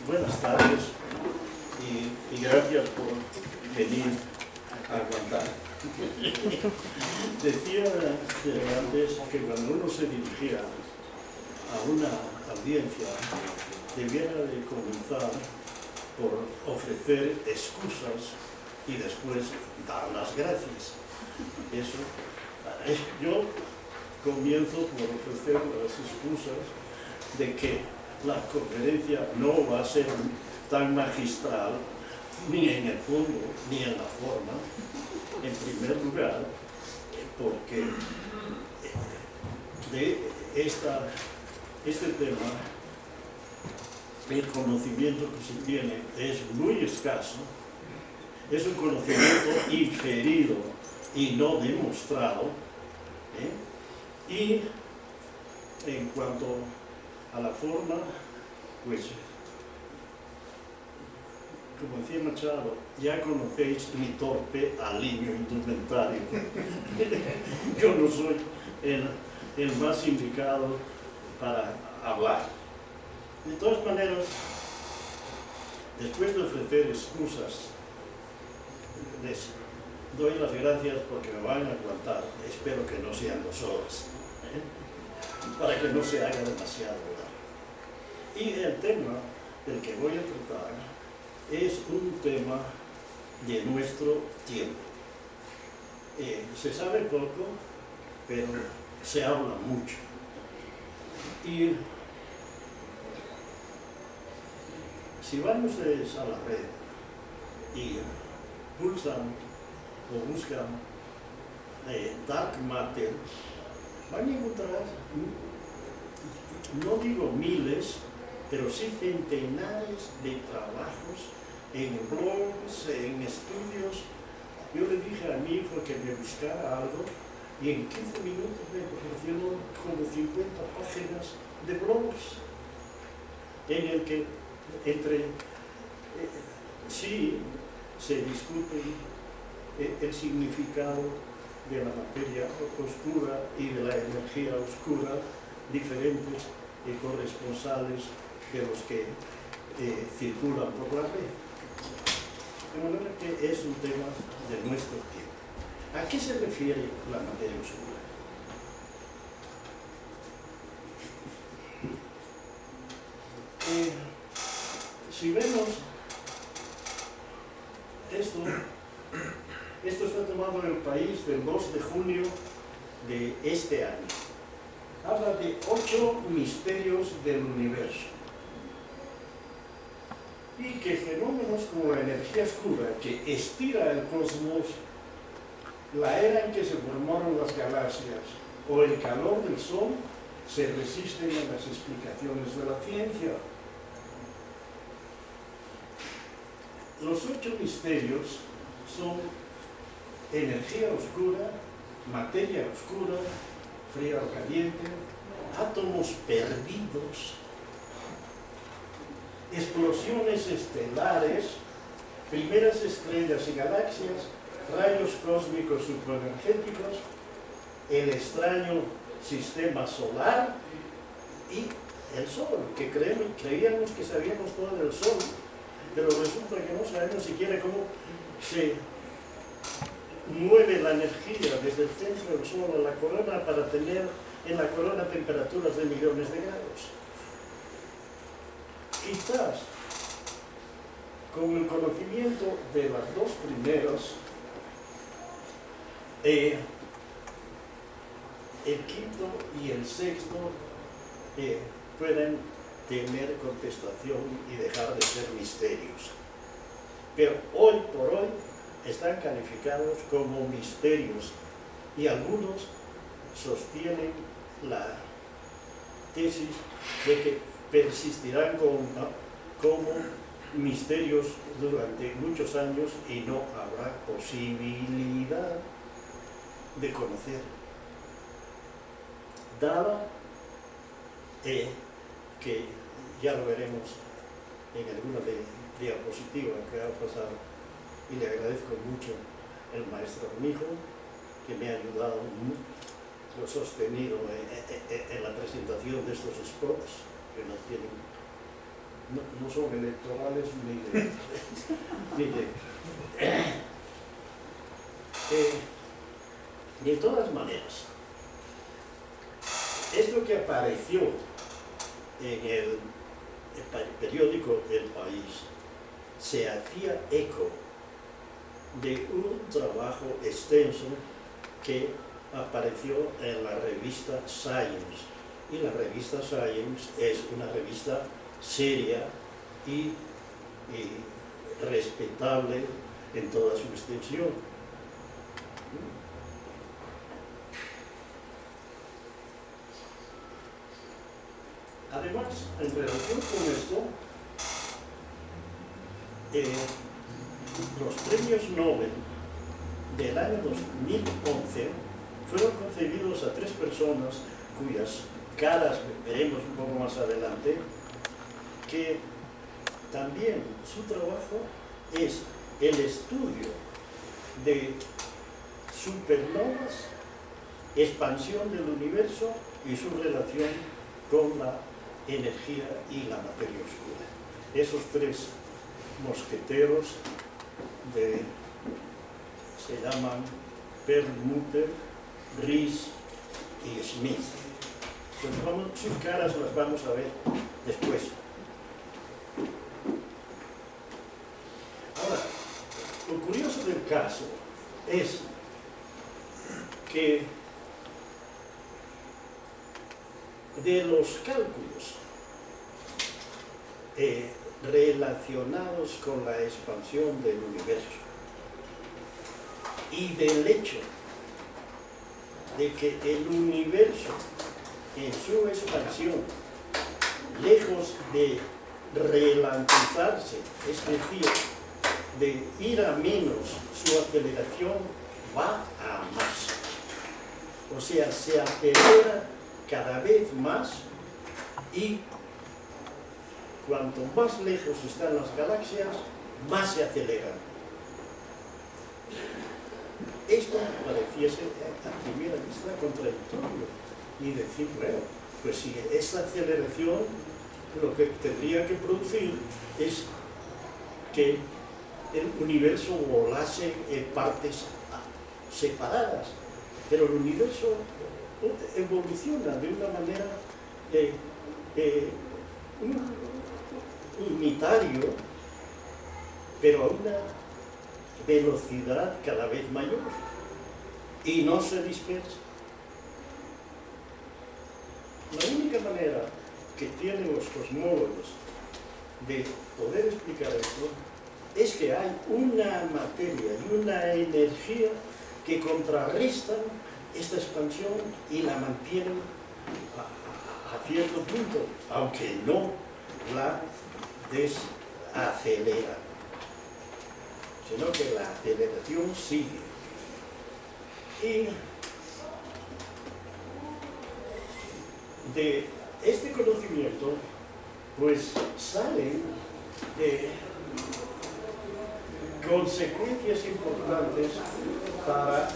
buenas tardes y gracias por venir a aguantar. Decía antes que cuando uno se dirigía a una audiencia debiera de comenzar por ofrecer excusas y después dar las gracias. Eso, yo comienzo por ofrecer las excusas de que la conferencia no va a ser tan magistral ni en el fondo ni en la forma, en primer lugar, porque de este tema el conocimiento que se tiene es muy escaso, es un conocimiento inferido y no demostrado, y en cuanto a la forma, pues, como decía Machado, ya conocéis mi torpe aliño indumentario. Yo no soy el más indicado para hablar. De todas maneras, después de ofrecer excusas, les doy las gracias porque me van a aguantar. Espero que no sean 2 horas, para que no se haga demasiado largo. Y el tema del que voy a tratar es un tema de nuestro tiempo. Se sabe poco, pero se habla mucho. Y si van ustedes a la red y pulsan o buscan dark matter, van a encontrar, no digo miles, pero sí centenares de trabajos en blogs, en estudios. Yo le dije a mi hijo que me buscara algo y en 15 minutos me proporcionó como 50 páginas de blogs en el que sí se discute el significado de la materia oscura y de la energía oscura, diferentes corresponsales de los que circulan por la red. De manera que es un tema de nuestro tiempo. ¿A qué se refiere la materia oscura? Si vemos esto está tomado en El País del 2 de junio de este año. Habla de 8 misterios del universo. Y que fenómenos como la energía oscura que estira el cosmos, la era en que se formaron las galaxias o el calor del Sol se resisten a las explicaciones de la ciencia. Los 8 misterios son energía oscura, materia oscura, fría o caliente, átomos perdidos, explosiones estelares, primeras estrellas y galaxias, rayos cósmicos supraenergéticos, el extraño sistema solar y el Sol, que creíamos que sabíamos todo del Sol, pero resulta que no sabemos siquiera cómo se mueve la energía desde el centro del Sol a la corona para tener en la corona temperaturas de millones de grados. Quizás con el conocimiento de las 2 primeras, el quinto y el sexto pueden tener contestación y dejar de ser misterios. Pero hoy por hoy están calificados como misterios y algunos sostienen la tesis de que persistirán como misterios durante muchos años y no habrá posibilidad de conocer. Dada que ya lo veremos en alguna diapositiva que va a pasar, y le agradezco mucho al maestro Mijo que me ha ayudado sostenido en la presentación de estos spots que nos tienen no son electorales de todas maneras, esto que apareció en el periódico El País se hacía eco de un trabajo extenso que apareció en la revista Science. Y la revista Science es una revista seria y respetable en toda su extensión. Además, en relación con esto, los premios Nobel del año 2011 fueron concedidos a 3 personas cuyas caras veremos un poco más adelante, que también su trabajo es el estudio de supernovas, expansión del universo y su relación con la energía y la materia oscura. Esos 3 mosqueteros se llaman Perlmutter, Rees y Smith. Entonces, sus caras las vamos a ver después. Ahora, lo curioso del caso es que de los cálculos relacionados con la expansión del universo y del hecho de que el universo en su expansión, lejos de ralentizarse, es decir, de ir a menos, su aceleración va a más. O sea, se acelera cada vez más y cuanto más lejos están las galaxias, más se aceleran. Esto pareciese a primera vista contradictorio y decir, bueno, pues si esa aceleración lo que tendría que producir es que el universo volase en partes separadas, pero el universo evoluciona de una manera unitario, pero a una velocidad cada vez mayor y no se dispersa. La única manera que tienen los cosmólogos de poder explicar esto es que hay una materia y una energía que contrarrestan esta expansión y la mantienen a cierto punto, aunque no la desaceleran, sino que la aceleración sigue. Y de este conocimiento, pues salen consecuencias importantes para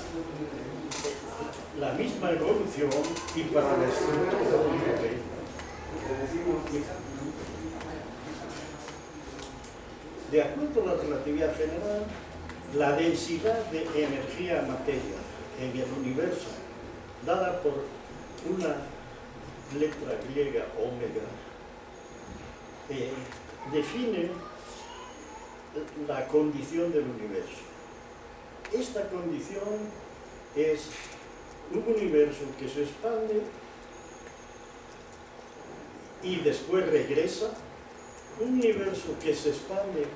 la misma evolución y para la estructura del universo. De acuerdo a la relatividad general, la densidad de energía-materia en el universo, dada por una letra griega omega, define la condición del universo. Esta condición es un universo que se expande y después regresa, un universo que se expande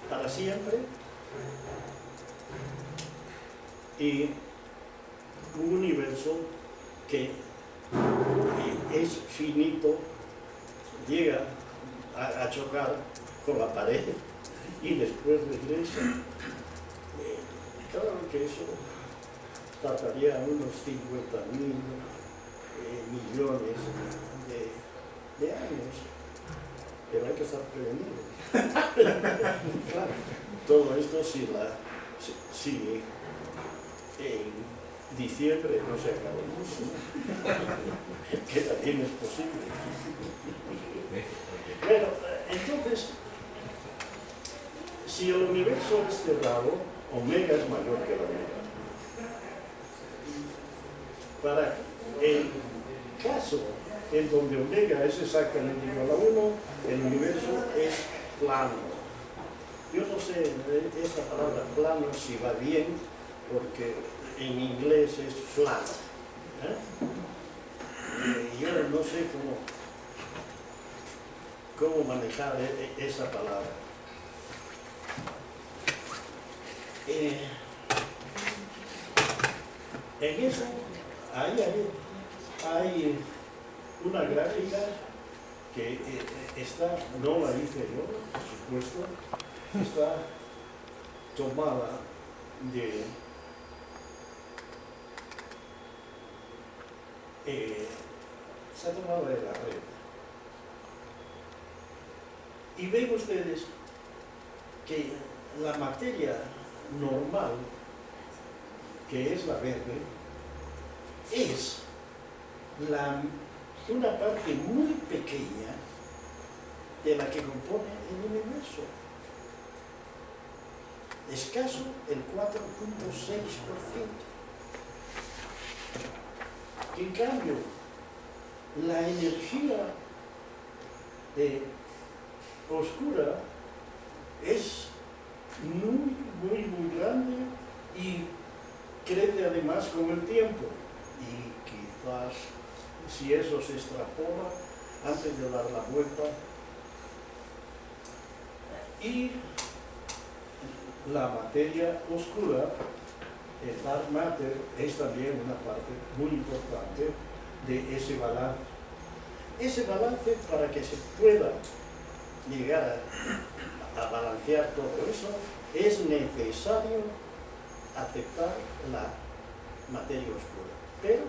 para siempre y un universo que es finito, llega a chocar con la pared y después regresa. Claro que eso tardaría unos 50.000 millones de años, pero hay que estar prevenidos. Claro, todo esto sigue diciembre no se acaba el mundo, ¿no? Que también es posible. Bueno, entonces, si el universo es cerrado, omega es mayor que la omega. Para el caso en donde omega es exactamente igual a 1, el universo es plano. Yo no sé esta palabra plano si va bien, porque en inglés es flat. Yo no sé cómo manejar esa palabra. En eso, hay una gráfica que está, no la hice yo, por supuesto, está tomada de la red. Y ven ustedes que la materia normal, que es la verde, es una parte muy pequeña de la que compone el universo. Escaso el 4.6%. En cambio, la energía oscura es muy grande y crece además con el tiempo. Y quizás, si eso se extrapola antes de dar la vuelta, y la materia oscura, el dark matter, es también una parte muy importante de ese balance. Ese balance, para que se pueda llegar a balancear todo eso, es necesario aceptar la materia oscura. Pero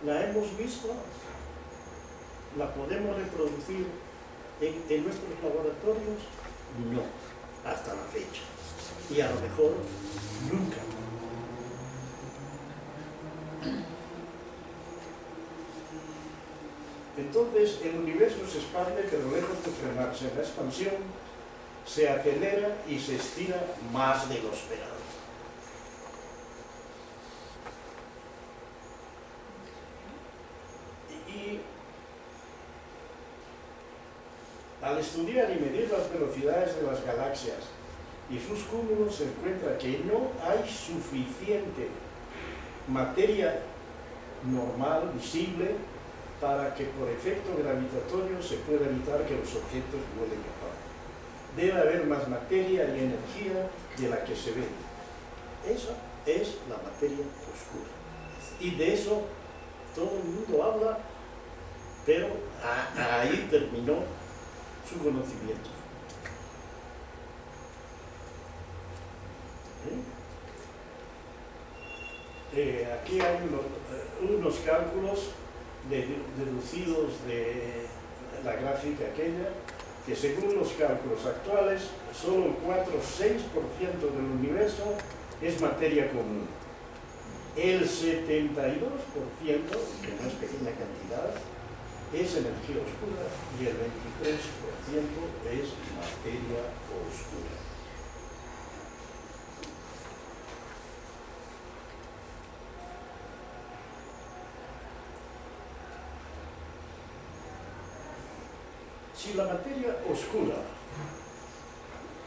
la hemos visto, la podemos reproducir en nuestros laboratorios, no, hasta la fecha. Y a lo mejor nunca. Entonces el universo se expande, pero lejos de frenarse en la expansión, se acelera y se estira más de lo esperado. Y al estudiar y medir las velocidades de las galaxias y sus cúmulos, se encuentra que no hay suficiente materia normal, visible, para que por efecto gravitatorio se pueda evitar que los objetos vuelen aparte. Debe haber más materia y energía de la que se ve. Esa es la materia oscura. Y de eso todo el mundo habla, pero ahí terminó su conocimiento. Aquí hay unos cálculos deducidos de la gráfica aquella, que según los cálculos actuales, solo el 4 o 6% del universo es materia común. El 72%, que no es pequeña cantidad, es energía oscura y el 23% es materia oscura. Si la materia oscura,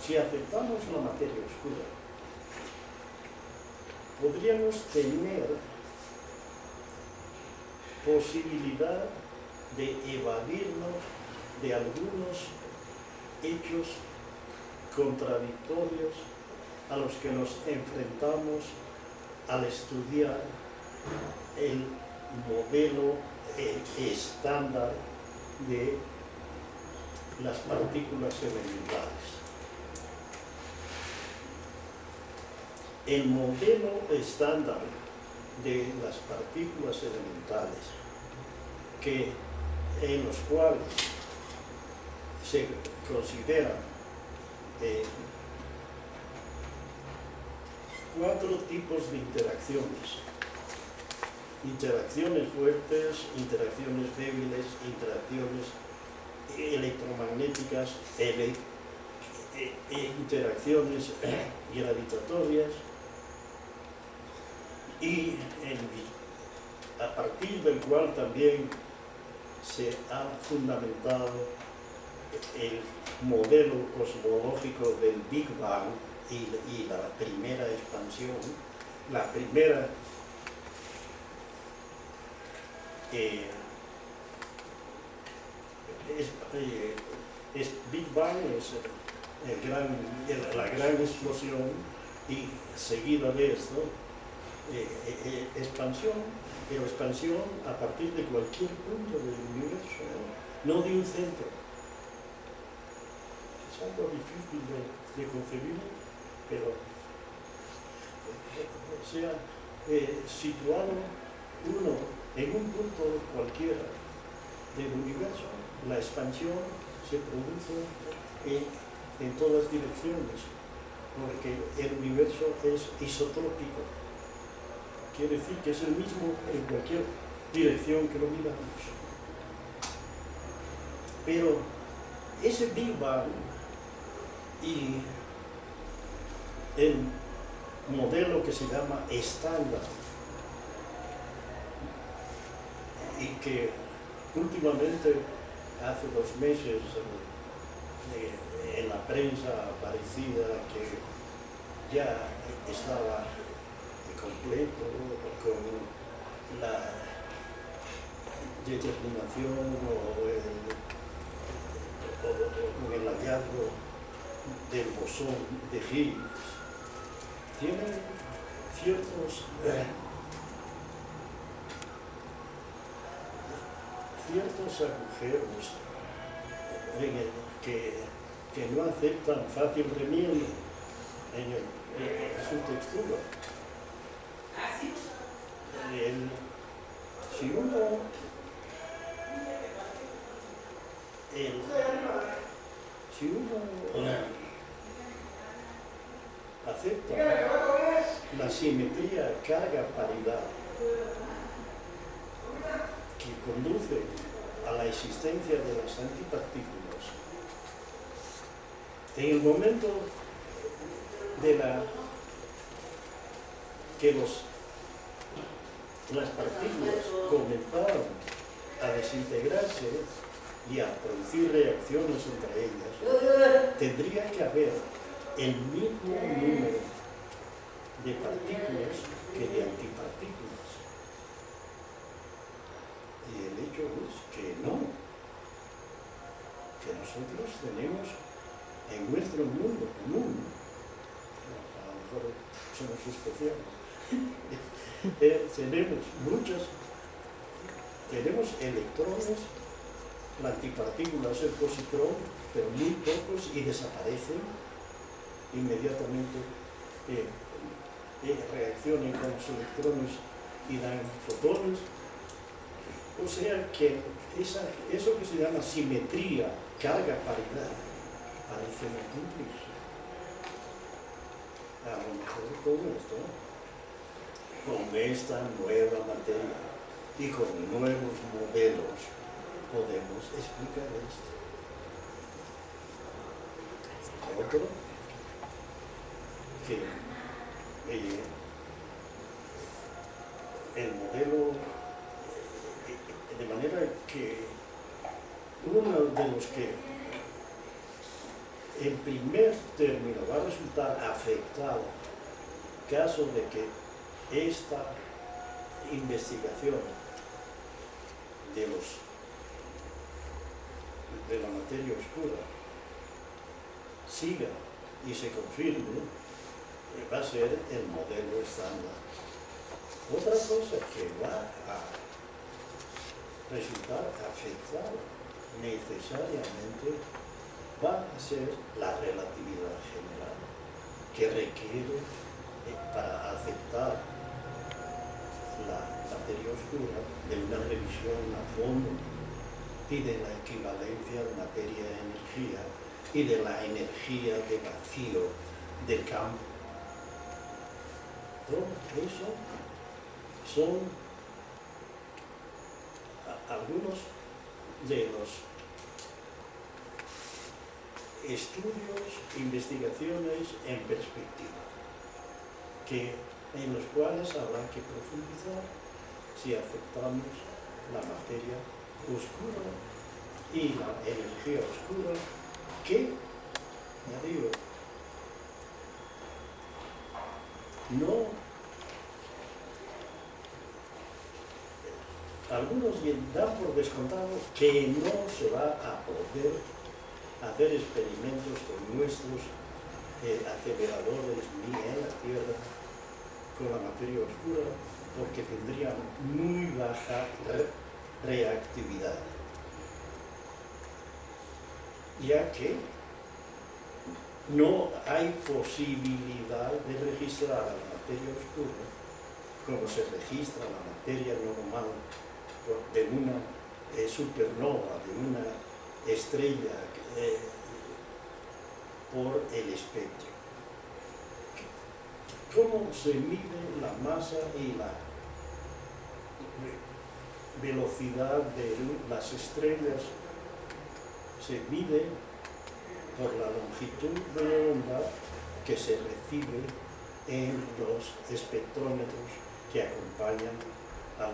si aceptamos la materia oscura, podríamos tener posibilidad de evadirnos de algunos hechos contradictorios a los que nos enfrentamos al estudiar el modelo estándar de las partículas elementales. El modelo estándar de las partículas elementales, en los cuales se consideran 4 tipos de interacciones. Interacciones fuertes, interacciones débiles, interacciones electromagnéticas, interacciones gravitatorias, y a partir del cual también se ha fundamentado el modelo cosmológico del Big Bang y la primera expansión, la primera Big Bang es la gran explosión, y seguida de esto expansión, pero expansión a partir de cualquier punto del universo, no de un centro. Es algo difícil de concebir, pero o sea, situado uno en un punto cualquiera del universo, la expansión se produce en todas direcciones, porque el universo es isotrópico. Quiere decir que es el mismo en cualquier dirección que lo miramos. Pero ese Big Bang y el modelo que se llama estándar, y que últimamente, hace 2 meses, en la prensa parecida que ya estaba completo con la determinación o el hallazgo del bosón de Higgs, tiene ciertos agujeros que no aceptan fácil remiendo en su textura. Si uno acepta la simetría carga-paridad que conduce a la existencia de las antipartículas, en el momento que las partículas comenzaron a desintegrarse y a producir reacciones entre ellas, tendría que haber el mismo número de partículas que de antipartículas. Y el hecho es que no, que nosotros tenemos en nuestro mundo, a lo mejor somos especiales, tenemos electrones, la antipartícula es el positrón, pero muy pocos, y desaparecen inmediatamente, reaccionan con los electrones y dan fotones. O sea que eso que se llama simetría, carga-paridad, parece no cumplirse. A lo mejor con esto, con esta nueva materia y con nuevos modelos, podemos explicar esto. Otro, que el modelo, de manera que uno de los que en primer término va a resultar afectado caso de que esta investigación de la materia oscura siga y se confirme, va a ser el modelo estándar. Otra cosa que va a resultar afectada necesariamente va a ser la relatividad general, que requiere, para aceptar la materia oscura, de una revisión a fondo y de la equivalencia de materia-energía y de la energía de vacío del campo. Todo eso son algunos de los estudios, investigaciones en perspectiva, en los cuales habrá que profundizar si aceptamos la materia oscura y la energía oscura, que, ya digo, algunos dan por descontado que no se va a poder hacer experimentos con nuestros aceleradores ni en la Tierra con la materia oscura, porque tendrían muy baja reactividad, ya que no hay posibilidad de registrar a la materia oscura como se registra la materia normal de una supernova, de una estrella por el espectro. ¿Cómo se mide la masa y la velocidad de las estrellas? Se mide por la longitud de onda que se recibe en los espectrómetros que acompañan a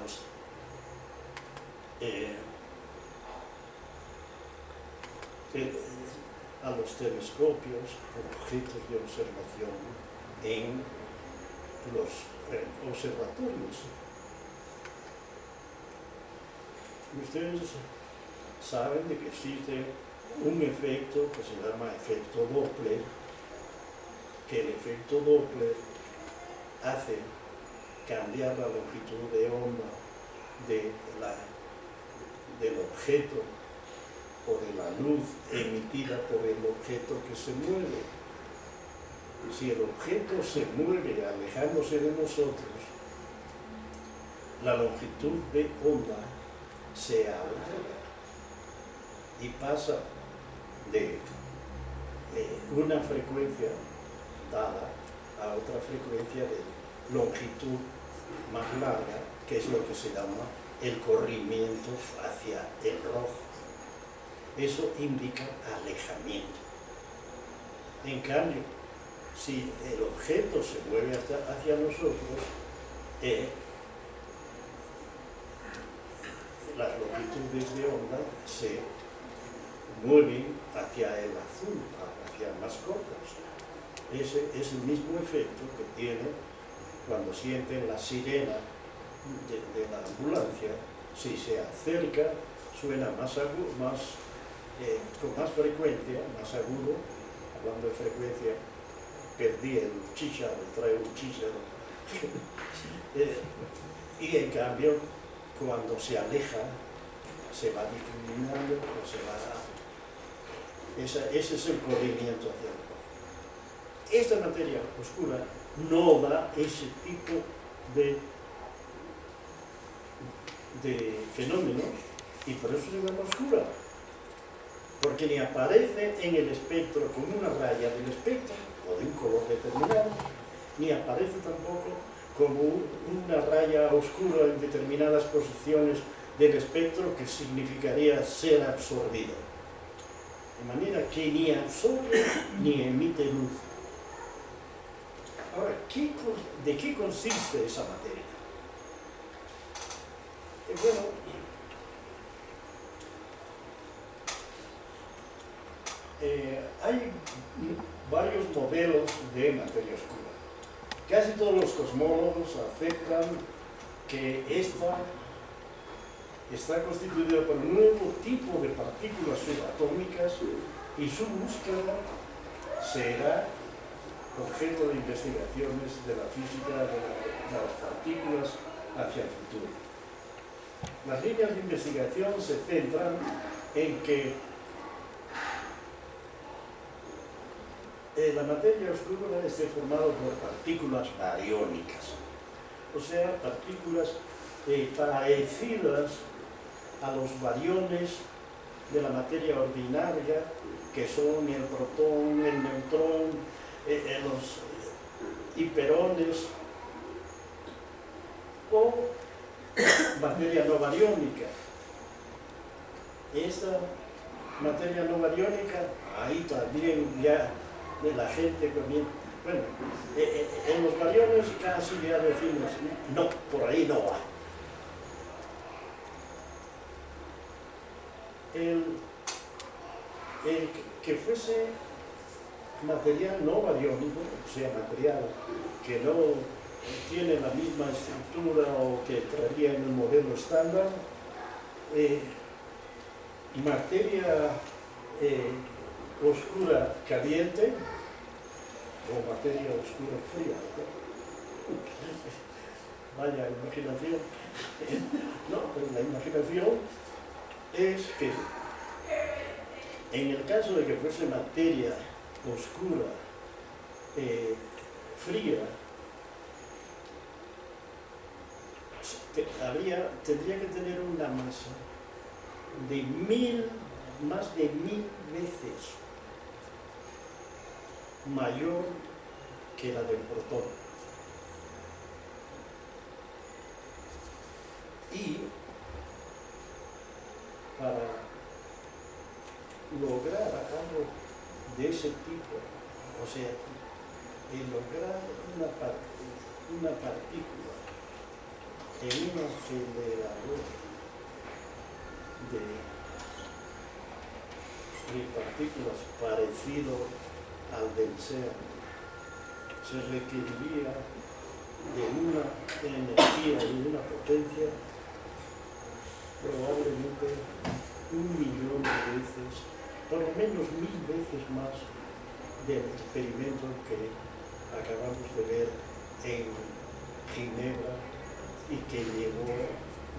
los telescopios, objetos de observación en los observatorios. Ustedes saben de que existe un efecto que se llama efecto Doppler, que el efecto Doppler hace cambiar la longitud de onda del objeto o de la luz emitida por el objeto que se mueve. Si el objeto se mueve alejándose de nosotros, la longitud de onda se alarga y pasa de una frecuencia dada a otra frecuencia de longitud más larga, que es lo que se llama el corrimiento hacia el rojo. Eso indica alejamiento. En cambio, si el objeto se mueve hacia nosotros, las longitudes de onda se mueven hacia el azul, hacia más cortas. Ese es el mismo efecto que tiene cuando sienten la sirena de la ambulancia. Si se acerca, suena más agudo, con más frecuencia, más agudo. Hablando de frecuencia, perdí el chícharo, traigo un chícharo. Y en cambio, cuando se aleja, se va difuminando, o se va... Ese es el corrimiento hacia el rojo. Esta materia oscura no da ese tipo de fenómenos, y por eso se llama oscura, porque ni aparece en el espectro como una raya del espectro o de un color determinado, ni aparece tampoco como una raya oscura en determinadas posiciones del espectro que significaría ser absorbido. De manera que ni absorbe ni emite luz. Ahora, ¿de qué consiste esa materia? Bueno, hay varios modelos de materia oscura. Casi todos los cosmólogos aceptan que esta está constituida por un nuevo tipo de partículas subatómicas y su búsqueda será objeto de investigaciones de la física de las partículas hacia el futuro. Las líneas de investigación se centran en que la materia oscura esté formada por partículas bariónicas, o sea, partículas parecidas a los bariones de la materia ordinaria, que son el protón, el neutrón, los hiperones, o materia no bariónica. Esta materia no bariónica, ahí también ya de la gente comienza. Bueno, en los bariones casi ya decimos, no, por ahí no va. El que fuese material no bariónico, o sea, material que no tiene la misma estructura o que traería en el modelo estándar, materia oscura caliente o materia oscura fría. Vaya imaginación. No, pero la imaginación es que en el caso de que fuese materia oscura fría, tendría que tener una masa de más de 1000 veces mayor que la del protón. Y para lograr algo de ese tipo, o sea, lograr una partícula en un acelerador de partículas parecido al del CERN, se requeriría de una energía y de una potencia probablemente 1.000.000 de veces, por lo menos 1000 veces más del experimento que acabamos de ver en Ginebra y que llevó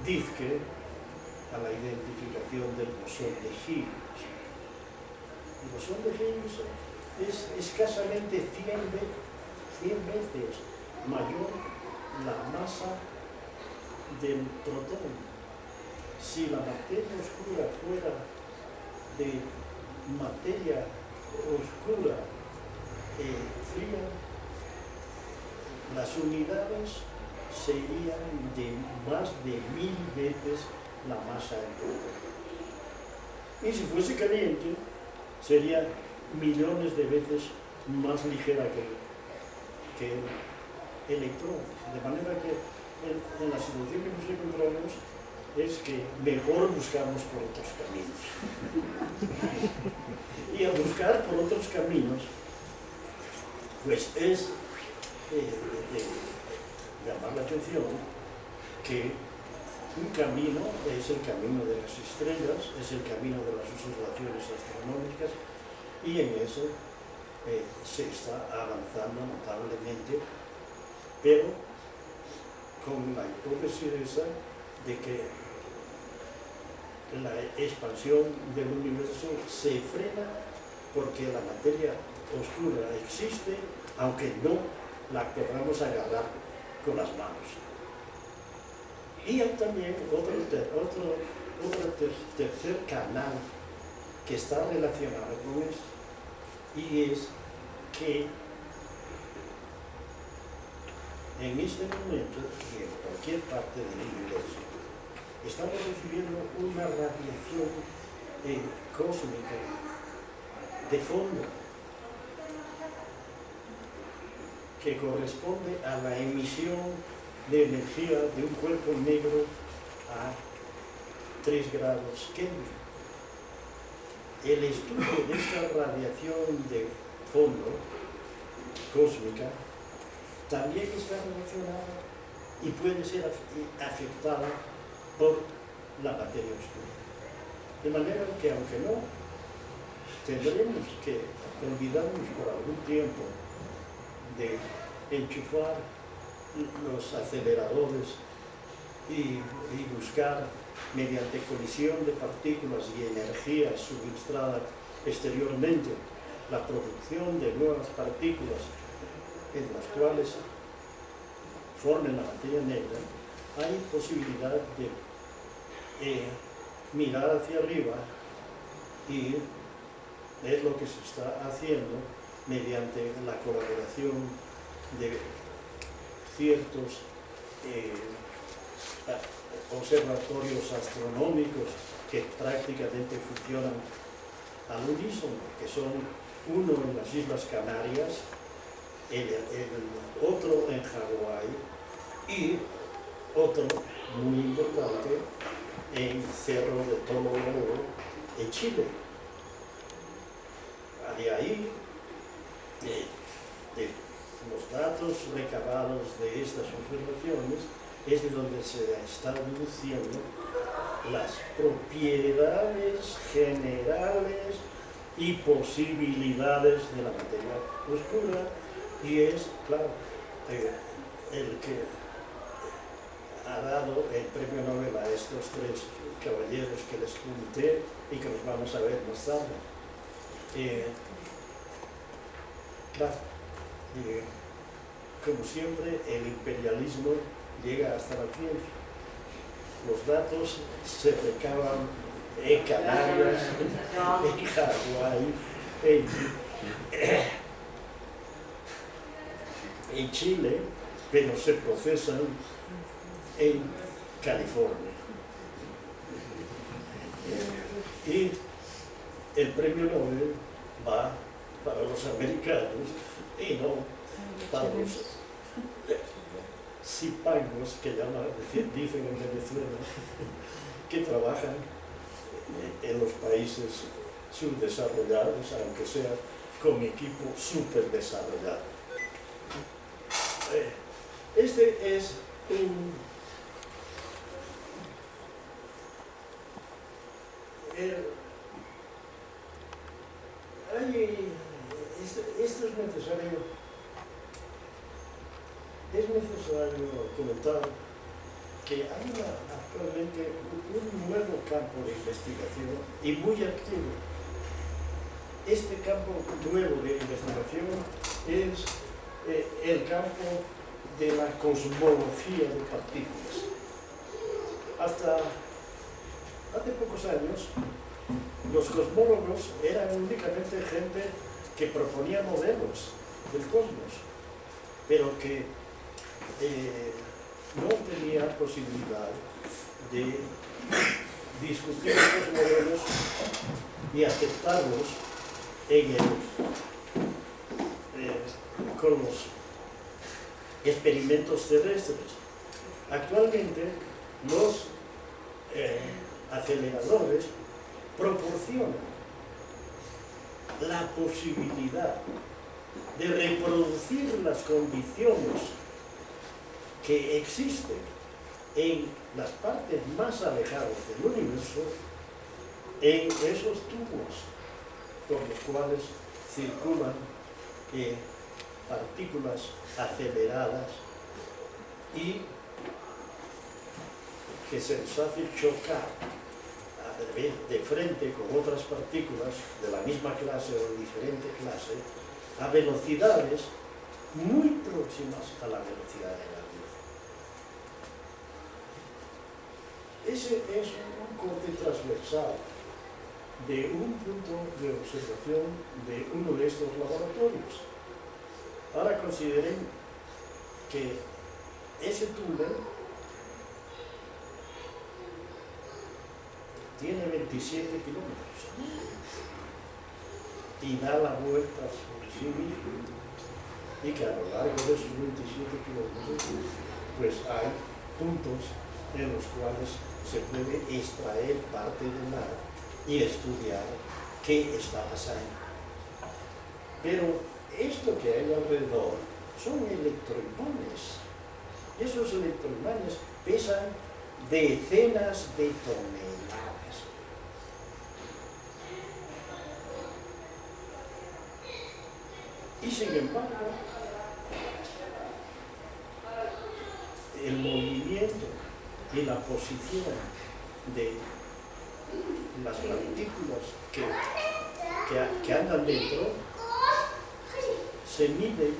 Dizke a la identificación del bosón de Higgs. El bosón de Higgs es escasamente 100 veces mayor la masa del protón. Si la materia oscura fuera de materia oscura fría, las unidades serían de más de 1000 veces la masa del protón. Y si fuese caliente, sería millones de veces más ligera que el electrón. De manera que en la situación que nos encontramos es que mejor buscamos por otros caminos. Y al buscar por otros caminos, pues es de llamar la atención que un camino es el camino de las estrellas, es el camino de las observaciones astronómicas, y en eso se está avanzando notablemente, pero con la hipótesis esa de que la expansión del universo se frena porque la materia oscura existe, aunque no la queramos agarrar con las manos. Y hay también otro tercer canal que está relacionado con esto, y es que en este momento y en cualquier parte del universo estamos recibiendo una radiación cósmica de fondo que corresponde a la emisión de energía de un cuerpo negro a 3 grados Kelvin. El estudio de esta radiación de fondo cósmica también está relacionada y puede ser afectada por la materia oscura. De manera que, aunque no, tendremos que olvidarnos por algún tiempo de enchufar los aceleradores y buscar mediante colisión de partículas y energía suministrada exteriormente la producción de nuevas partículas en las cuales formen la materia negra, hay posibilidad de mirar hacia arriba, y es lo que se está haciendo mediante la colaboración de ciertos observatorios astronómicos que prácticamente funcionan al unísono, que son uno en las Islas Canarias, el otro en Hawái y otro muy importante en Cerro de Tololo, en Chile. De ahí, de los datos recabados de estas observaciones, es de donde se está deduciendo las propiedades generales y posibilidades de la materia oscura, y es, claro, el que ha dado el premio Nobel a estos tres caballeros que les comenté y que los vamos a ver más tarde. Claro, como siempre, el imperialismo llega hasta la ciencia. Los datos se recaban en Canarias, en Hawái, en Chile, pero se procesan en California. Y el premio Nobel va para los americanos y no para los cipangos, que dicen en Venezuela, que trabajan en los países subdesarrollados, aunque sea con equipo súper desarrollado. Este es esto es necesario. Es necesario comentar que hay actualmente un nuevo campo de investigación y muy activo. Este campo nuevo de investigación es el campo de la cosmología de partículas. Hasta hace pocos años, los cosmólogos eran únicamente gente que proponía modelos del cosmos, pero que no tenía posibilidad de discutir estos modelos y aceptarlos con los experimentos terrestres. Actualmente, los aceleradores proporcionan la posibilidad de reproducir las condiciones que existen en las partes más alejadas del universo, en esos tubos por los cuales circulan partículas aceleradas y que se les hace chocar de frente con otras partículas de la misma clase o de diferente clase a velocidades muy próximas a la velocidad de la luz. Ese es un corte transversal de un punto de observación de uno de estos laboratorios. Ahora consideren que ese túnel tiene 27 kilómetros y da la vuelta sobre sí mismo, y que a lo largo de esos 27 kilómetros pues hay puntos en los cuales se puede extraer parte del mar y estudiar qué está pasando. Pero esto que hay alrededor son electroimanes, y esos electroimanes pesan decenas de toneladas. Y sin embargo, el movimiento y la posición de las partículas que andan dentro se miden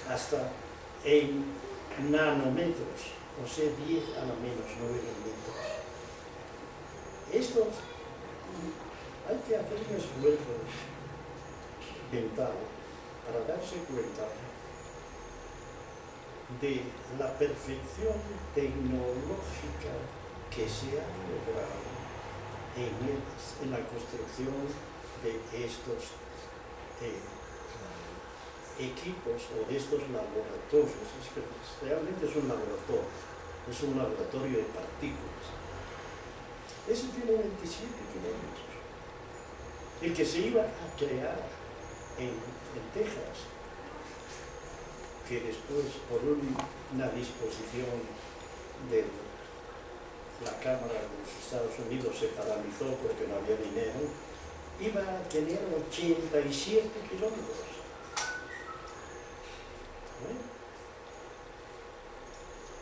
hasta en nanómetros, o sea, 10 a la menos 9 metros. Esto hay que hacer un esfuerzo mental para darse cuenta de la perfección tecnológica que se ha logrado en la construcción de estos equipos o de estos laboratorios. Realmente es un laboratorio de partículas. Ese tiene 27 kilómetros. El que se iba a crear en Texas, que después, por una disposición de la Cámara de los Estados Unidos, se paralizó porque no había dinero, iba a tener 87 kilómetros.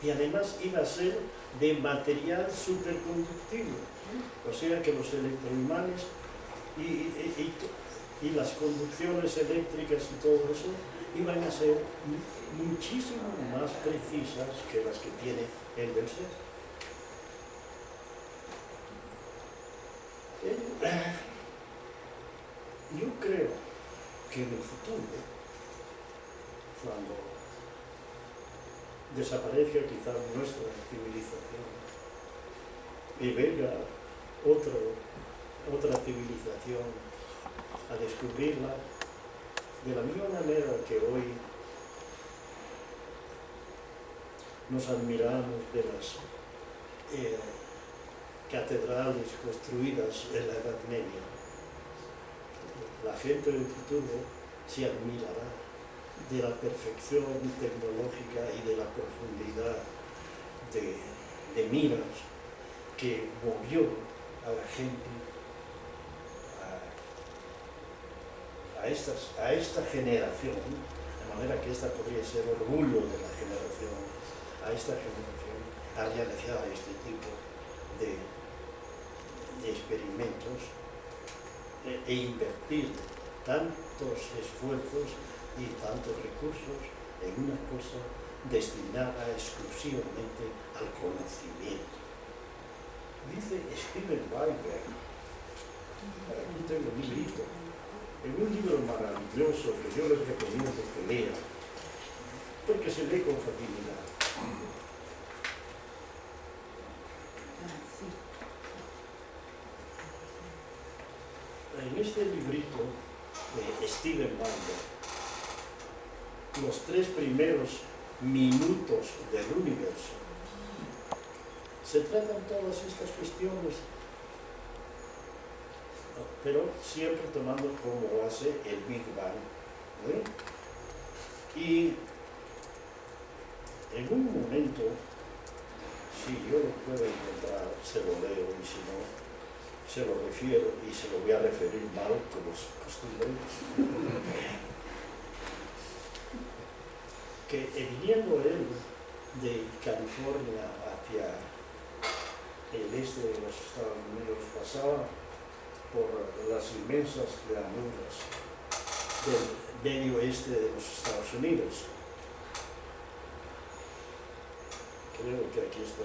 Y además iba a ser de material superconductivo, o sea que los electroimanes y las conducciones eléctricas y todo eso iban a ser muchísimo más precisas que las que tiene el del ser. Yo creo que en el futuro, cuando desaparezca quizás nuestra civilización y venga otra civilización a descubrirla, de la misma manera que hoy nos admiramos de las catedrales construidas en la Edad Media, la gente del futuro se admirará de la perfección tecnológica y de la profundidad de miras que movió a la gente a esta generación, de manera que esta podría ser orgullo de la generación, a esta generación a realizar este tipo de experimentos e invertir tantos esfuerzos y tantos recursos en una cosa destinada exclusivamente al conocimiento. Dice Steven Weinberg, aquí tengo un librito, en un libro maravilloso que yo les recomiendo que lean, porque se lee con facilidad. En este librito de Steven Weinberg, los 3 primeros minutos del universo, se tratan todas estas cuestiones, pero siempre tomando como base el Big Bang, ¿no? Y en un momento, si yo lo puedo encontrar, se lo leo, y si no, se lo refiero y se lo voy a referir mal, como es costumbre, que viniendo él de California hacia el este de los Estados Unidos, pasaba por las inmensas llanuras del medio oeste de los Estados Unidos. Creo que aquí está.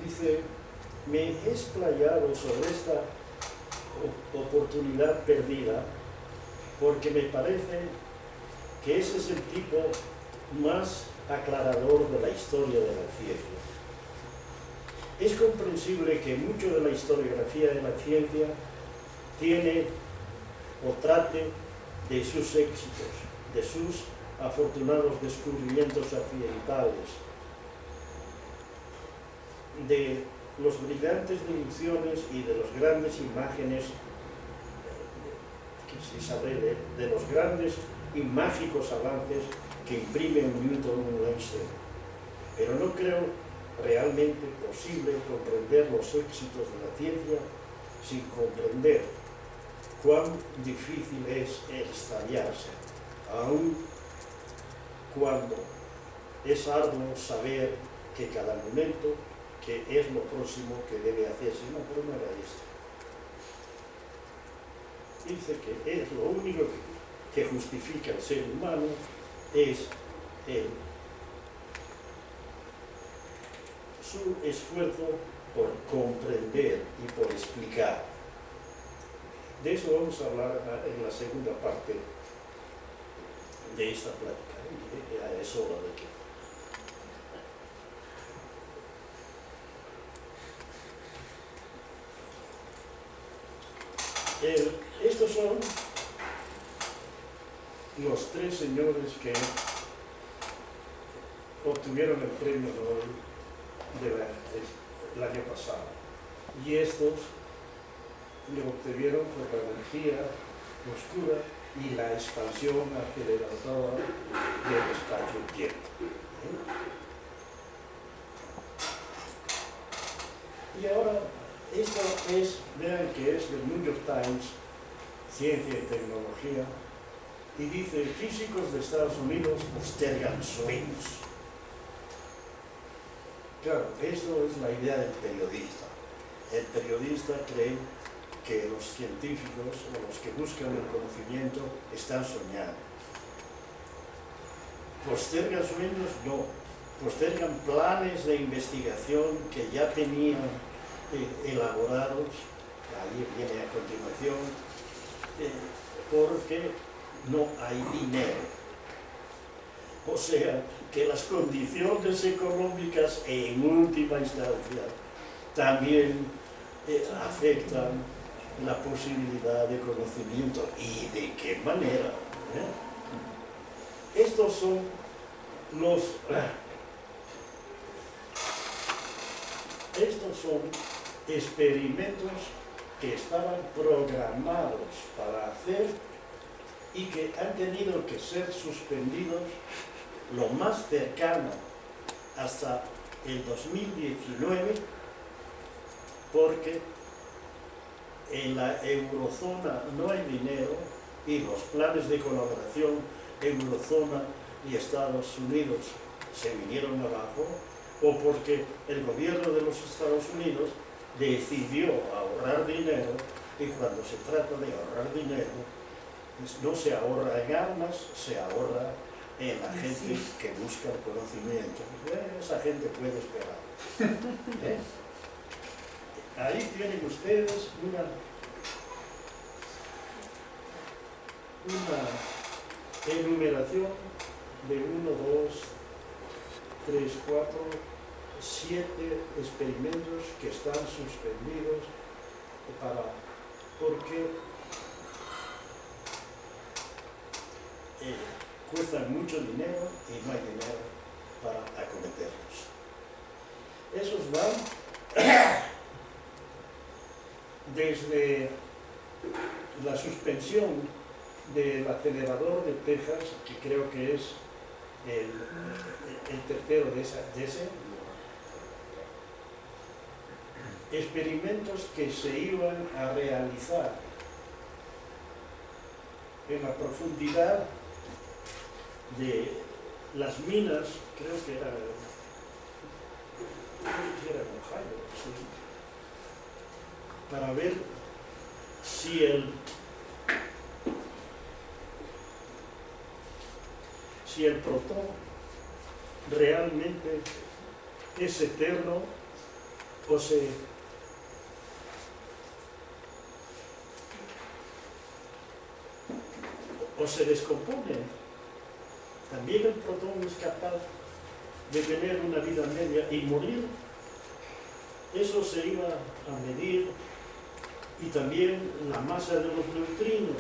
Dice, me he explayado sobre esta oportunidad perdida porque me parece que ese es el tipo más aclarador de la historia de la ciencia. Es comprensible que mucho de la historiografía de la ciencia tiene o trate de sus éxitos, de sus afortunados descubrimientos accidentales, de los brillantes deducciones y de las grandes imágenes, de los grandes y mágicos avances que imprime un Newton o un Einstein. Pero no creo realmente posible comprender los éxitos de la ciencia sin comprender cuán difícil es estallarse, aun cuando es arduo saber que cada momento, que es lo próximo que debe hacerse. No, pero no era esto. Dice que es lo único que justifica al ser humano es su esfuerzo por comprender y por explicar. De eso vamos a hablar en la segunda parte de esta plática. Ya es hora de que... estos son los tres señores que obtuvieron el premio Nobel el año pasado. Y estos lo obtuvieron por la energía oscura y la expansión acelerada del espacio-tiempo. Y ahora, esto es, vean que es del New York Times, Ciencia y Tecnología, y dice: físicos de Estados Unidos postergan sueños. Claro, esto es la idea del periodista. El periodista cree que los científicos o los que buscan el conocimiento están soñando. ¿Postergan sueños? No. Postergan planes de investigación que ya tenían elaborados, ahí viene a continuación, porque no hay dinero. O sea, que las condiciones económicas en última instancia también afectan la posibilidad de conocimiento. ¿Y de qué manera? Estos son los experimentos que estaban programados para hacer y que han tenido que ser suspendidos lo más cercano hasta el 2019, porque en la eurozona no hay dinero y los planes de colaboración eurozona y Estados Unidos se vinieron abajo, o porque el gobierno de los Estados Unidos decidió ahorrar dinero, y cuando se trata de ahorrar dinero, pues no se ahorra en armas, se ahorra en la gente que busca el conocimiento. Esa gente puede esperar. Ahí tienen ustedes una enumeración de 1, 2, 3, 4, 7 experimentos que están suspendidos porque cuestan mucho dinero y no hay dinero para acometerlos. Esos van desde la suspensión del acelerador de Texas, que creo que es el tercero de ese, experimentos que se iban a realizar en la profundidad de las minas, creo que era en Ohio, sí, para ver si el protón realmente es eterno o se descompone. También el protón es capaz de tener una vida media y morir. Eso se iba a medir, y también la masa de los neutrinos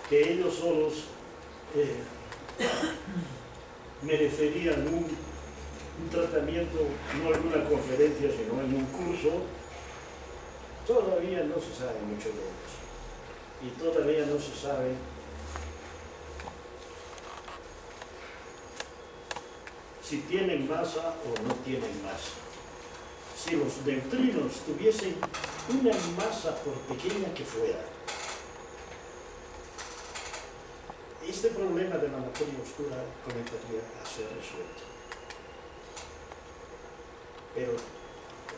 que ellos solos merecerían un tratamiento, no en una conferencia, sino en un curso. Todavía no se sabe mucho de ellos, y todavía no se sabe si tienen masa o no tienen masa. Si los neutrinos tuviesen una masa, por pequeña que fuera, este problema de la materia oscura comenzaría a ser resuelto. Pero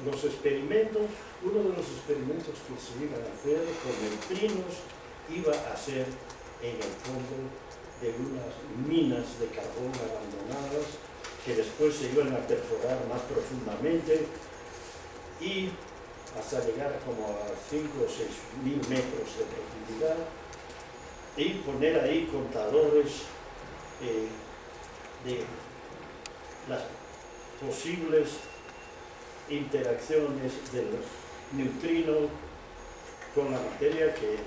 los experimentos, uno de los experimentos que se iban a hacer con neutrinos iba a ser en el fondo de unas minas de carbón abandonadas que después se iban a perforar más profundamente y hasta llegar como a 5 o 6 mil metros de profundidad y poner ahí contadores de las posibles interacciones del neutrino con la materia que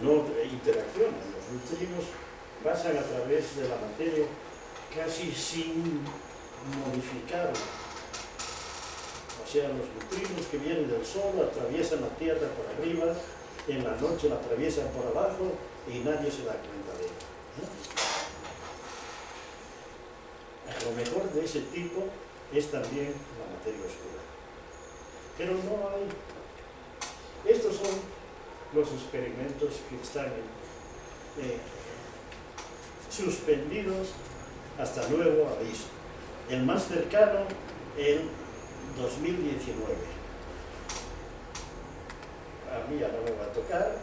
no interaccionan. Los neutrinos pasan a través de la materia casi sin modificarla. O sea, los neutrinos que vienen del Sol atraviesan la Tierra por arriba, en la noche la atraviesan por abajo y nadie se da cuenta de ello, ¿no? A lo mejor de ese tipo es también la materia oscura. Pero no hay. Estos son los experimentos que están suspendidos hasta nuevo aviso. El más cercano, en 2019. A mí ya no me va a tocar,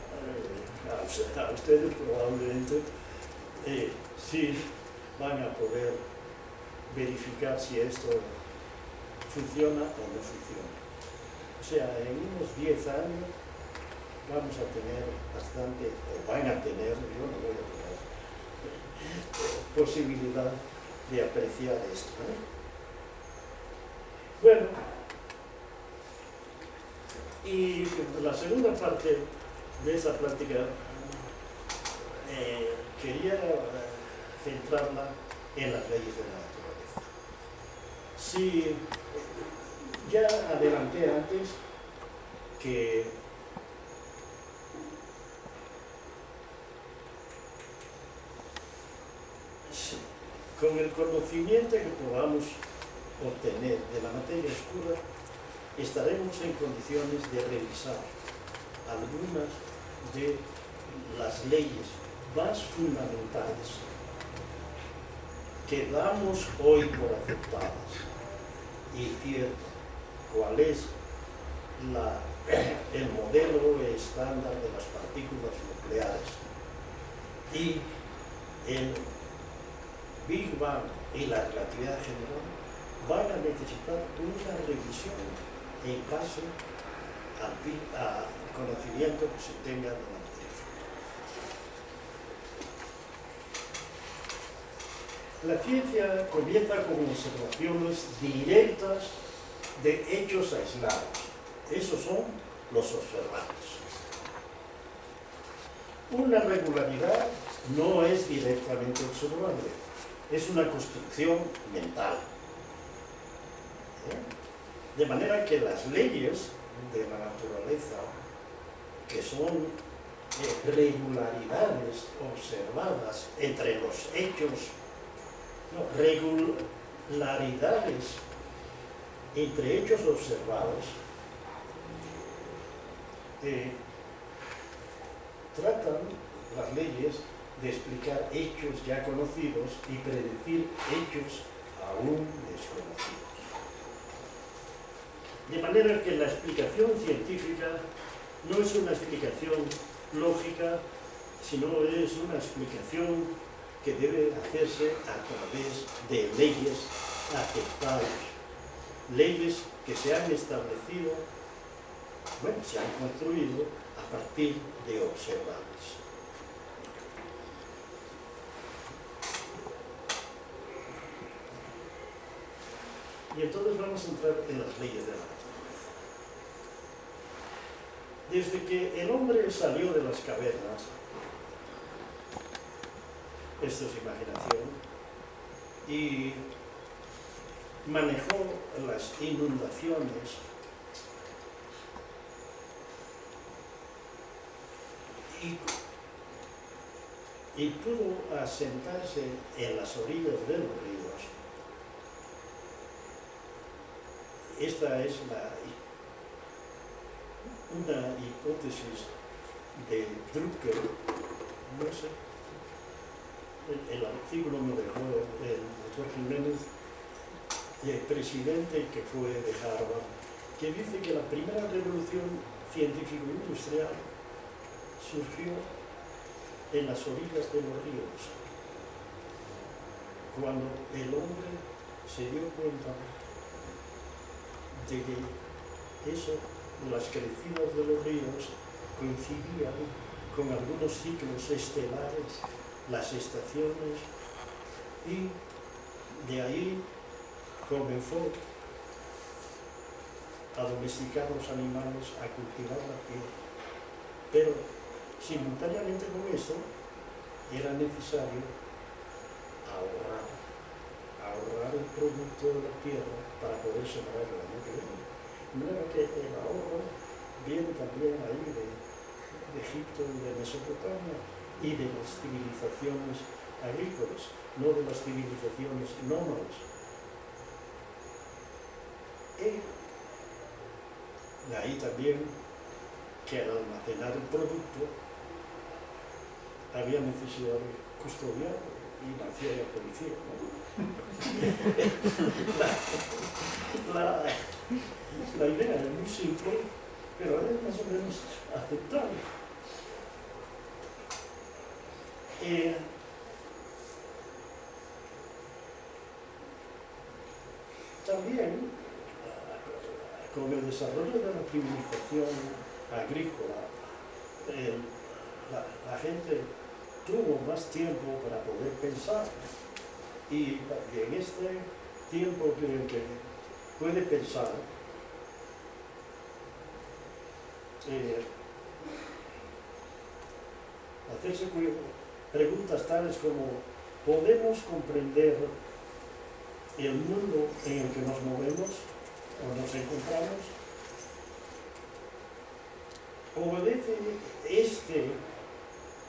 a ustedes probablemente sí van a poder verificar si esto funciona o no funciona. O sea, en unos 10 años vamos a tener bastante, o van a tener, yo no voy a tener, posibilidad de apreciar esto, ¿eh? Bueno, y la segunda parte de esa plática quería centrarla en las leyes de la naturaleza. Si ya adelanté antes que con el conocimiento que podamos obtener de la materia oscura, estaremos en condiciones de revisar algunas de las leyes más fundamentales que damos hoy por aceptadas. Y cierto, cuál es el modelo estándar de las partículas nucleares y el Big Bang y la relatividad general van a necesitar una revisión en base al conocimiento que se tenga de la materia. La ciencia comienza con observaciones directas de hechos aislados. Esos son los observables. Una regularidad no es directamente observable, es una construcción mental. De manera que las leyes de la naturaleza, que son regularidades observadas entre los hechos, regularidades entre hechos observados, tratan las leyes de explicar hechos ya conocidos y predecir hechos aún desconocidos. De manera que la explicación científica no es una explicación lógica, sino es una explicación que debe hacerse a través de leyes aceptadas, leyes que se han establecido, bueno, se han construido a partir de observables. Y entonces vamos a entrar en las leyes de la naturaleza. Desde que el hombre salió de las cavernas, esto es imaginación, y manejó las inundaciones, y pudo asentarse en las orillas de los ríos. Esta es una hipótesis de Drucker, no sé, el artículo me dejó el doctor Jiménez, presidente que fue de Harvard, que dice que la primera revolución científico-industrial surgió en las orillas de los ríos, cuando el hombre se dio cuenta de que eso, las crecidas de los ríos, coincidían con algunos ciclos estelares, las estaciones, y de ahí comenzó a domesticar los animales, a cultivar la tierra. Pero simultáneamente con esto era necesario ahorrar el producto de la tierra para poder sembrar el año que viene. No era que el ahorro viene también ahí de Egipto y de Mesopotamia y de las civilizaciones agrícolas, no de las civilizaciones nómadas. Y de ahí también que al almacenar el producto había necesidad de custodiarlo y nació la policía, ¿no? La idea es muy simple, pero es más o menos aceptable. También, con el desarrollo de la civilización agrícola, la gente tuvo más tiempo para poder pensar, y en este tiempo en que puede pensar, hacerse preguntas tales como: ¿podemos comprender el mundo en el que nos movemos o nos encontramos? ¿Obedece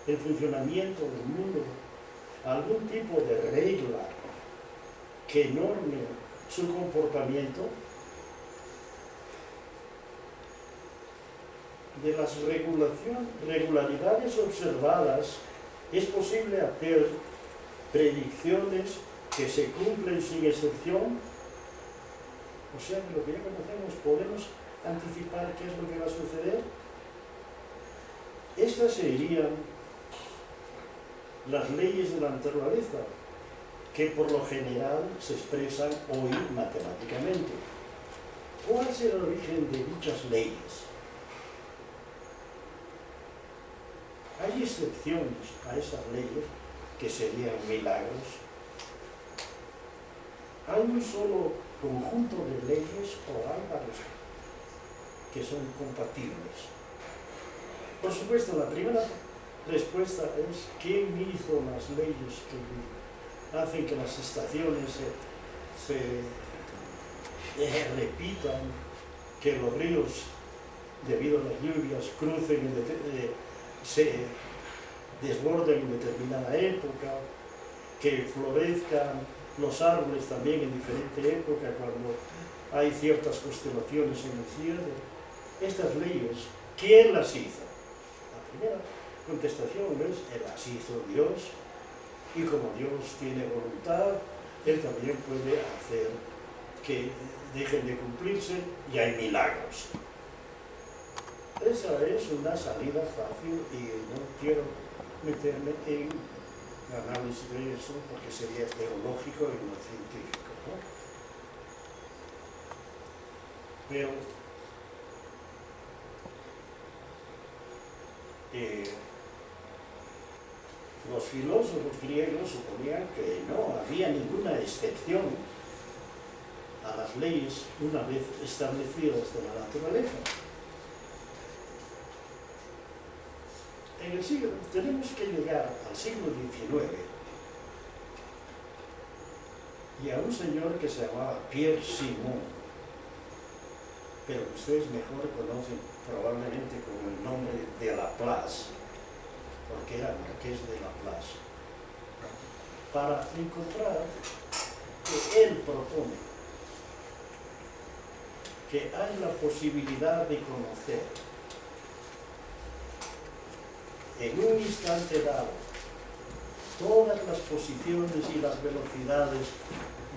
el funcionamiento del mundo a algún tipo de regla que norme su comportamiento? De las regularidades observadas es posible hacer predicciones que se cumplen sin excepción. O sea, de lo que ya conocemos, podemos anticipar qué es lo que va a suceder. Estas serían las leyes de la naturaleza, que por lo general se expresan hoy matemáticamente. ¿Cuál es el origen de dichas leyes? Hay excepciones a esas leyes, que serían milagros. ¿Hay un solo conjunto de leyes o hay varios que son compatibles? Por supuesto, la primera respuesta es: ¿quién hizo las leyes que hacen que las estaciones se repitan, que los ríos, debido a las lluvias, crucen, se desborden en determinada época, que florezcan los árboles también en diferente época cuando hay ciertas constelaciones en el cielo? Estas leyes, ¿quién las hizo? La primera contestación es: las hizo Dios, y como Dios tiene voluntad, Él también puede hacer que dejen de cumplirse, y hay milagros. Esa es una salida fácil y no quiero meterme en análisis de eso porque sería teológico y no científico, ¿no? Pero los filósofos griegos suponían que no había ninguna excepción a las leyes una vez establecidas de la naturaleza. Tenemos que llegar al siglo XIX y a un señor que se llamaba Pierre Simon, pero ustedes mejor conocen probablemente con el nombre de Laplace, porque era marqués de Laplace, para encontrar que él propone que hay la posibilidad de conocer en un instante dado todas las posiciones y las velocidades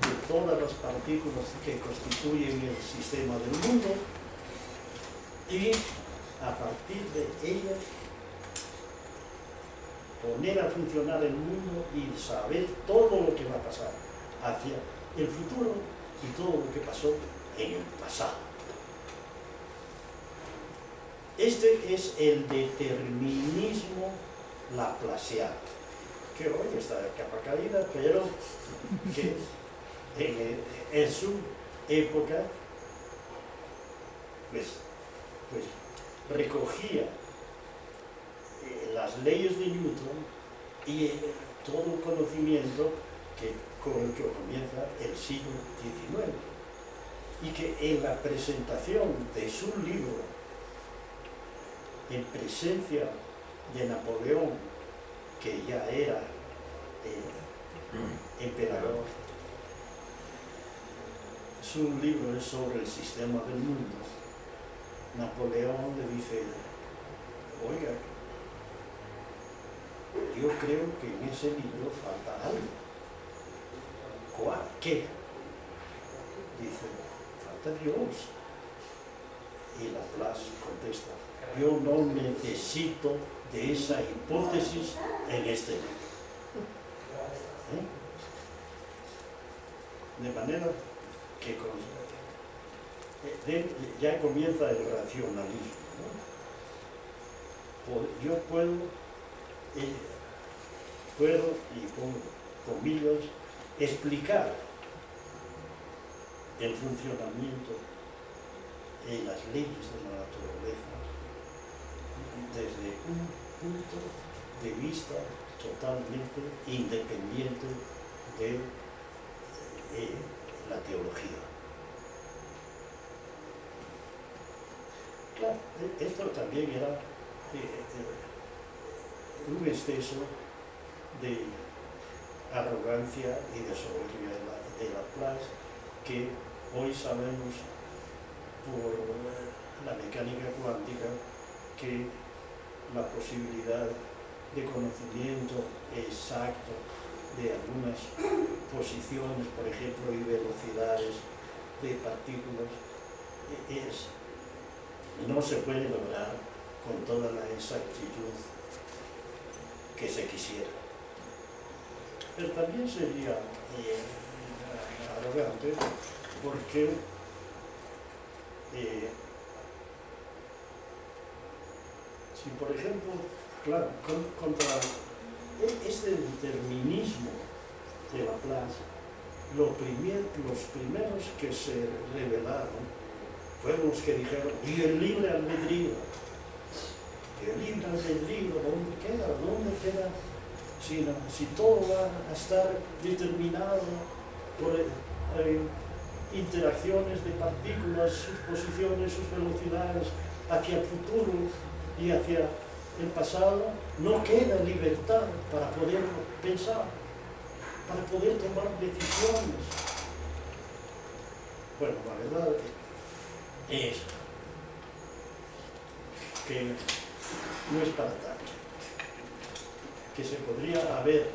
de todas las partículas que constituyen el sistema del mundo y a partir de ellas poner a funcionar el mundo y saber todo lo que va a pasar hacia el futuro y todo lo que pasó en el pasado. Este es el determinismo laplaciano, que hoy está de capa caída, pero que en su época pues recogía las leyes de Newton y todo el conocimiento con el que comienza el siglo XIX, y que en la presentación de su libro en presencia de Napoleón, que ya era emperador, su libro es sobre el sistema del mundo. Napoleón le dice: oiga, yo creo que en ese libro falta algo. ¿Cuál? ¿Qué? Dice: falta Dios. Y Laplace contesta: yo no necesito de esa hipótesis en este libro. De manera que ya comienza el racionalismo, ¿no? Yo puedo, y con comillas, explicar el funcionamiento de las leyes de la naturaleza desde un punto de vista totalmente independiente de la teología. Claro, esto también era un exceso de arrogancia y de soberbia de Laplace, que hoy sabemos por la mecánica cuántica que la posibilidad de conocimiento exacto de algunas posiciones, por ejemplo, y velocidades de partículas, no se puede lograr con toda la exactitud que se quisiera. Pero también sería arrogante, porque si, por ejemplo, claro, contra este determinismo de Laplace, los primeros que se rebelaron fueron los que dijeron: ¿y el libre albedrío? ¿El libre albedrío dónde queda? ¿Dónde queda? Si todo va a estar determinado por interacciones de partículas, sus posiciones, sus velocidades, hacia el futuro y hacia el pasado, no queda libertad para poder pensar, para poder tomar decisiones. Bueno, la verdad es que no es para tanto, que se podría haber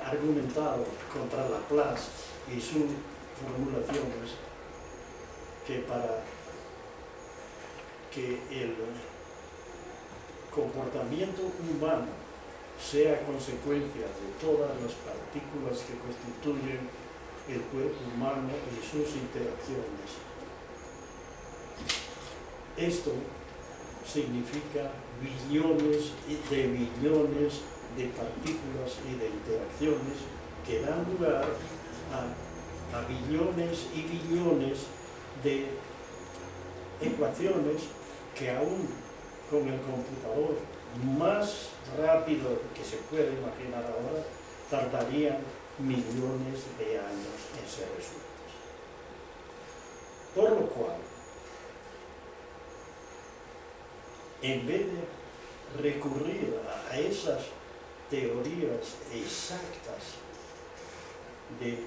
argumentado contra Laplace y sus formulaciones que para que el comportamiento humano sea consecuencia de todas las partículas que constituyen el cuerpo humano y sus interacciones. Esto significa billones de billones de partículas y de interacciones que dan lugar a billones y billones de ecuaciones que aún con el computador más rápido que se puede imaginar ahora, tardarían millones de años en ser resueltas. Por lo cual, en vez de recurrir a esas teorías exactas de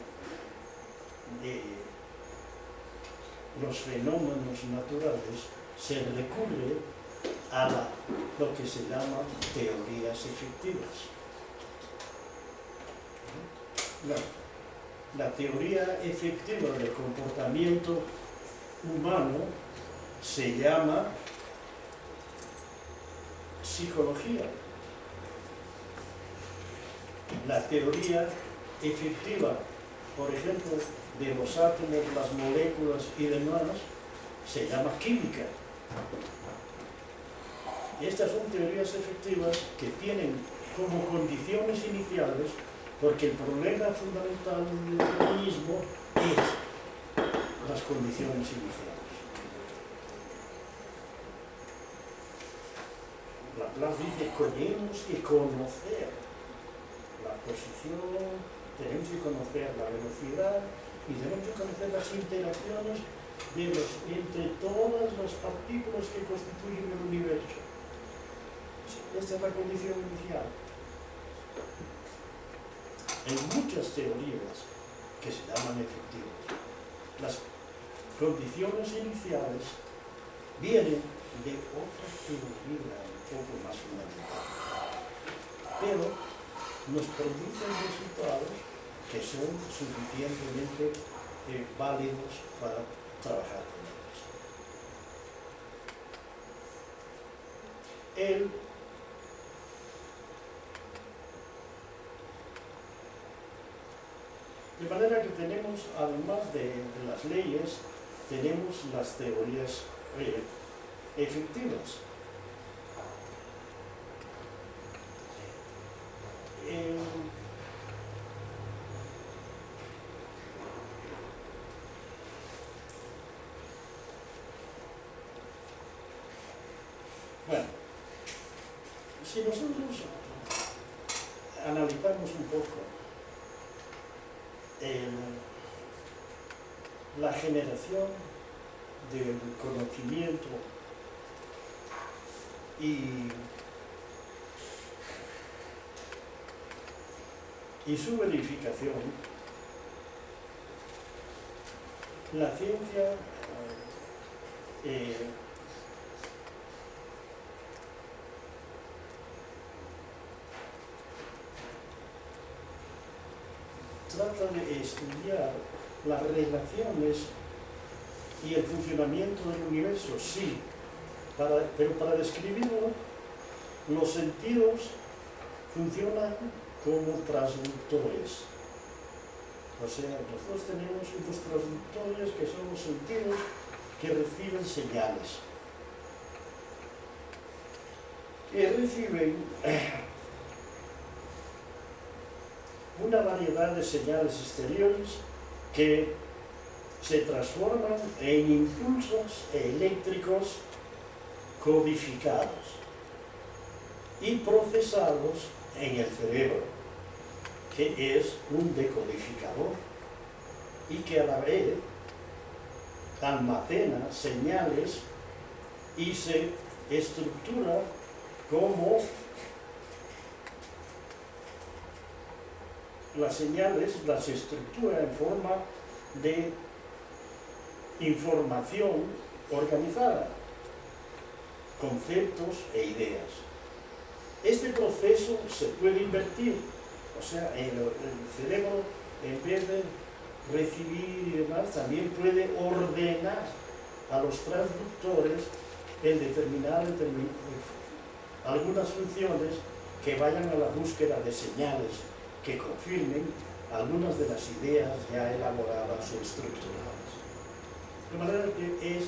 los fenómenos naturales, se recurre a lo que se llama teorías efectivas. la teoría efectiva del comportamiento humano se llama psicología. La teoría efectiva, por ejemplo, de los átomos, las moléculas y demás, se llama química. Estas son teorías efectivas que tienen como condiciones iniciales, porque el problema fundamental del determinismo es las condiciones iniciales. Laplace dice, tenemos que conocer la posición, tenemos que conocer la velocidad y tenemos que conocer las interacciones entre todas las partículas que constituyen el universo. Esta es la condición inicial. Hay muchas teorías que se llaman efectivas. Las condiciones iniciales vienen de otra teoría un poco más fundamental, pero nos producen resultados que son suficientemente válidos para trabajar con ellos. De manera que tenemos, además de las leyes, tenemos las teorías efectivas. Bueno, si nosotros analizamos un poco la generación del conocimiento y su verificación, la ciencia trata de estudiar las relaciones y el funcionamiento del universo, sí, pero para describirlo, los sentidos funcionan como transductores. O sea, nosotros tenemos unos transductores que son los sentidos que reciben señales. Que reciben una variedad de señales exteriores que se transforman en impulsos eléctricos codificados y procesados en el cerebro, que es un decodificador y que a la vez almacena señales y se estructura como las señales, las estructura en forma de información organizada, conceptos e ideas. Este proceso se puede invertir, o sea, el cerebro, en vez de recibir y demás, también puede ordenar a los transductores en determinar algunas funciones que vayan a la búsqueda de señales que confirmen algunas de las ideas ya elaboradas o estructuradas. De manera que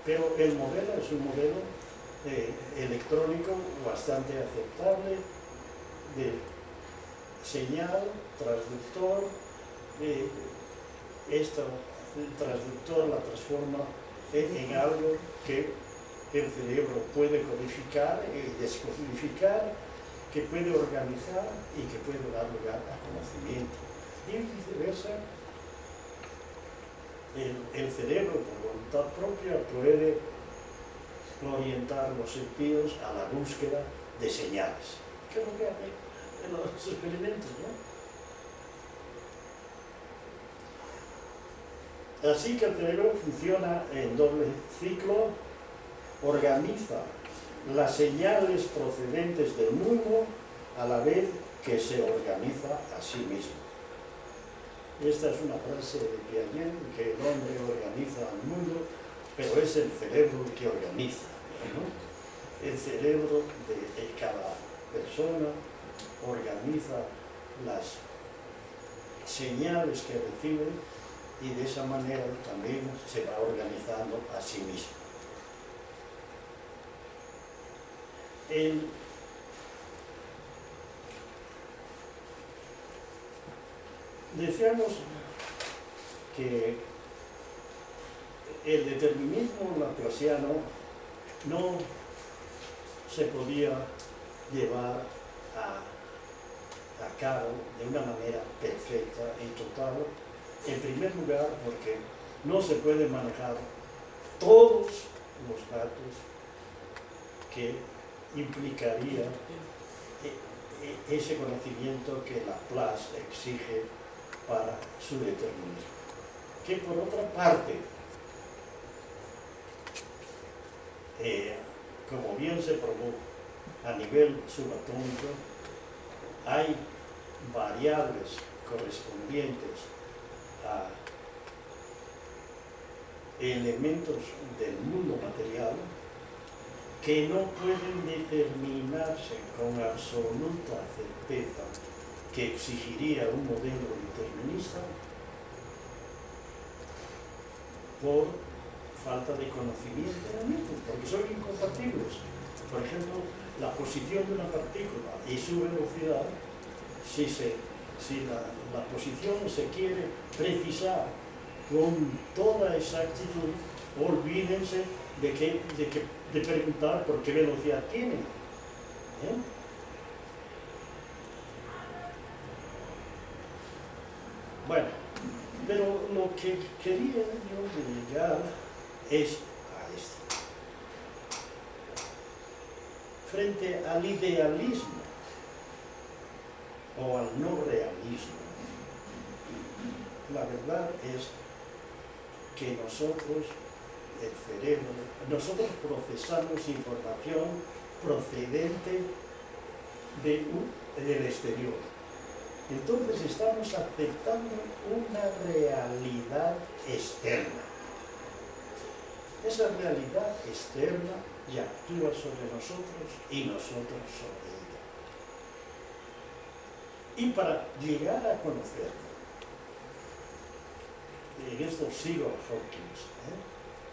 pero el modelo es un modelo electrónico bastante aceptable, de señal, transductor, el transductor la transforma en algo que el cerebro puede codificar y descodificar, que puede organizar y que puede dar lugar a conocimiento. Y viceversa, el cerebro, por voluntad propia, puede orientar los sentidos a la búsqueda de señales. ¿Qué es lo que hacen en los experimentos, no? Así que el cerebro funciona en doble ciclo, organiza las señales procedentes del mundo a la vez que se organiza a sí mismo. Esta es una frase de Piaget, que el hombre organiza al mundo, pero es el cerebro el que organiza, ¿no? El cerebro de cada persona organiza las señales que recibe y de esa manera también se va organizando a sí mismo. Decíamos que el determinismo laplaciano no se podía llevar a cabo de una manera perfecta y total, en primer lugar porque no se puede manejar todos los datos que implicaría ese conocimiento que Laplace exige para su determinismo. Que por otra parte, como bien se probó a nivel subatómico, hay variables correspondientes a elementos del mundo material que no pueden determinarse con absoluta certeza, que exigiría un modelo determinista, por falta de conocimiento porque son incompatibles. Por ejemplo, la posición de una partícula y su velocidad, si la posición se quiere precisar con toda exactitud, olvídense de preguntar por qué velocidad tiene. Bueno, pero lo que quería yo llegar es a esto. Frente al idealismo o al no realismo, la verdad es que nosotros, el cerebro, nosotros procesamos información procedente del exterior. Entonces estamos aceptando una realidad externa. Esa realidad externa ya actúa sobre nosotros y nosotros sobre ella. Y para llegar a conocerlo, en esto sigo a Hawkins,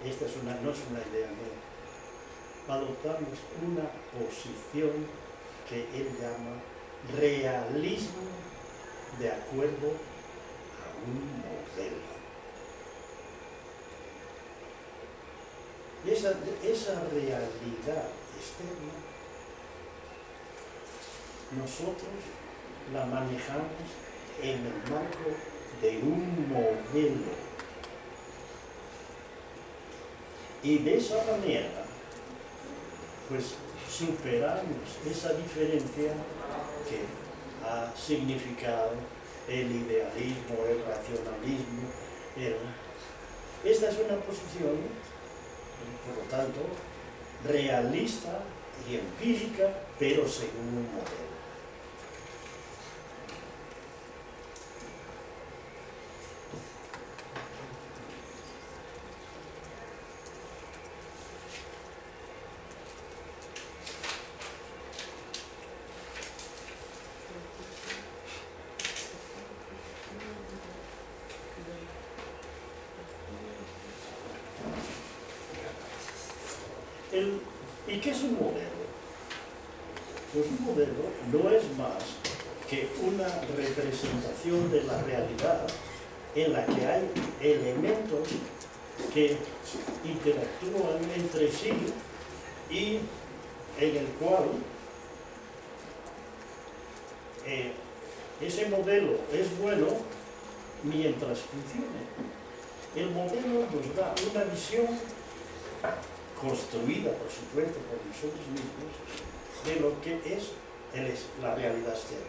esta no es una idea mía, adoptamos una posición que él llama realismo de acuerdo a un modelo. Esa realidad externa, nosotros la manejamos en el marco de un modelo. Y de esa manera, pues superamos esa diferencia que ha significado el idealismo, el racionalismo. Esta es una posición, por lo tanto, realista y empírica, pero según un modelo. ¿Y qué es un modelo? Pues un modelo no es más que una representación de la realidad en la que hay elementos que interactúan entre sí y en el cual ese modelo es bueno mientras funcione. El modelo nos da una visión construida, por supuesto, por nosotros mismos, de lo que es la realidad externa.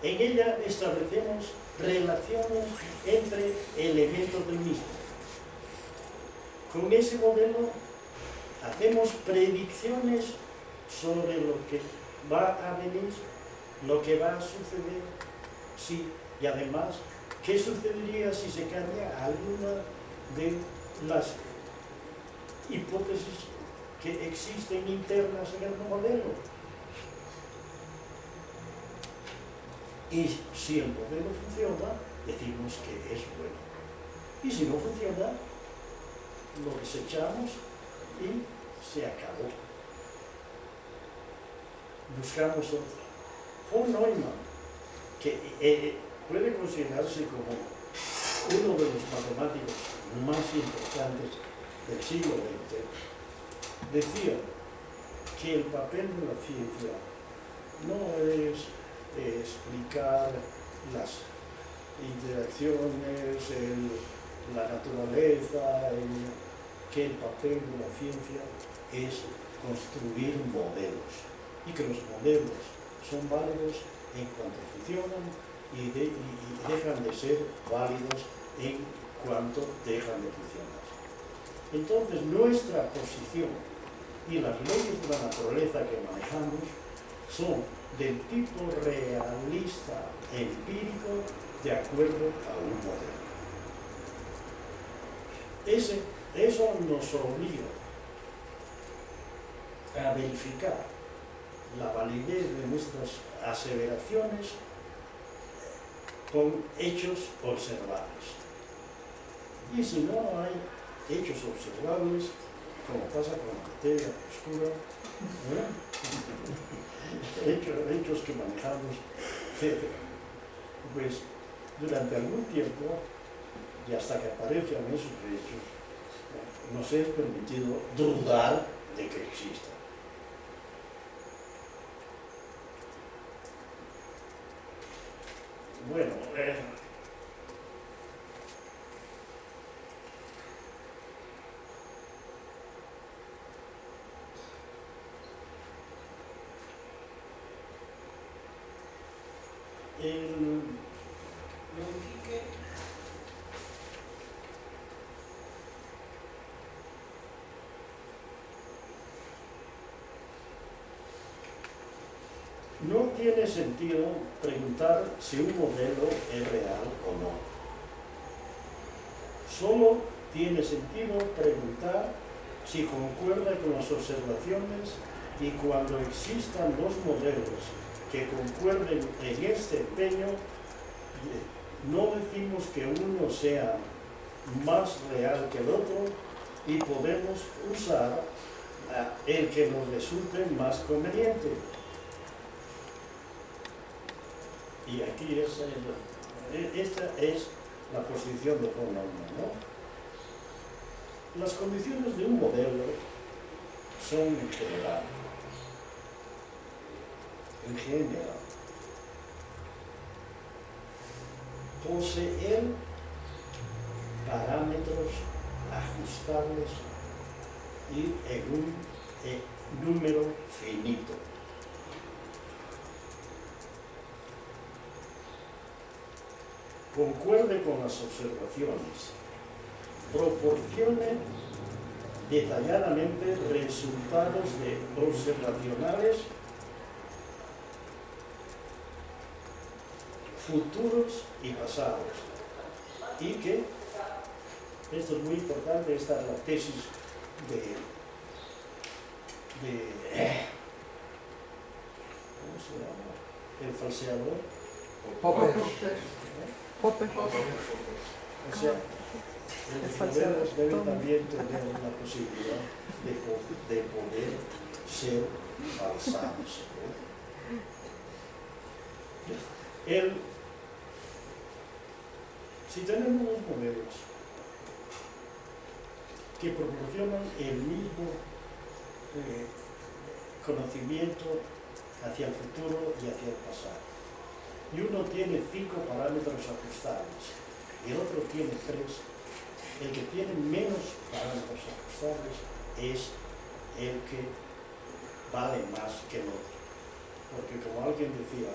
En ella establecemos relaciones entre elementos del mismo. Con ese modelo hacemos predicciones sobre lo que va a venir lo que va a suceder si, y además, ¿qué sucedería si se cambia alguna de las hipótesis que existen internas en el modelo? Y si el modelo funciona, decimos que es bueno. Y si no funciona, lo desechamos y se acabó. Buscamos otro. Von Neumann, que puede considerarse como uno de los matemáticos más importantes del siglo XX, decía que el papel de la ciencia no es explicar las interacciones, la naturaleza, que el papel de la ciencia es construir modelos y que los modelos son válidos en cuanto funcionan y dejan de ser válidos en cuanto dejan de funcionar. Entonces, nuestra posición y las leyes de la naturaleza que manejamos son del tipo realista empírico de acuerdo a un modelo. Eso nos obliga a verificar la validez de nuestras aseveraciones con hechos observables. Y si no hay hechos observables, como pasa con la materia oscura, hechos que manejamos, pues durante algún tiempo, y hasta que aparezcan esos hechos, nos es permitido dudar de que existan. Bueno, no tiene sentido preguntar si un modelo es real o no. Solo tiene sentido preguntar si concuerda con las observaciones, y cuando existan dos modelos que concuerden en este empeño, no decimos que uno sea más real que el otro y podemos usar el que nos resulte más conveniente. Y aquí esta es la posición de von Neumann, ¿no? Las condiciones de un modelo son en general, poseer parámetros ajustables y en un número finito. Concuerde con las observaciones, proporcione detalladamente resultados observacionales futuros y pasados, y que, esto es muy importante, esta es la tesis ¿cómo se llama? El falseador. Popper. O sea, los modelos deben también tener la posibilidad de poder ser falsados. Si tenemos dos modelos que proporcionan el mismo conocimiento hacia el futuro y hacia el pasado, y uno tiene 5 parámetros ajustables y el otro tiene 3, el que tiene menos parámetros ajustables es el que vale más que el otro. Porque como alguien decía,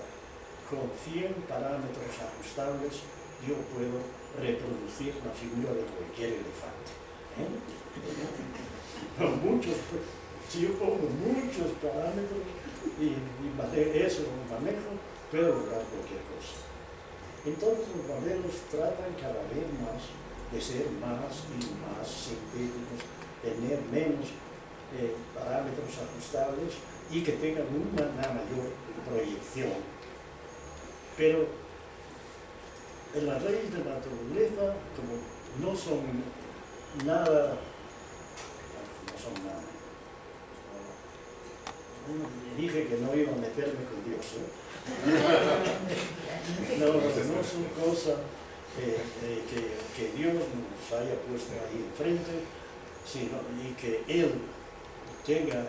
con 100 parámetros ajustables yo puedo reproducir la figura de cualquier elefante. Si yo pongo muchos parámetros y eso lo manejo, puedo lograr cualquier cosa. Entonces los modelos tratan cada vez más de ser más y más sintéticos, tener menos parámetros ajustables y que tengan una mayor proyección. Pero en las leyes de la naturaleza, como no son nada, bueno, dije que no iba a meterme con Dios, no son cosas que Dios nos haya puesto ahí enfrente, sino y que Él tenga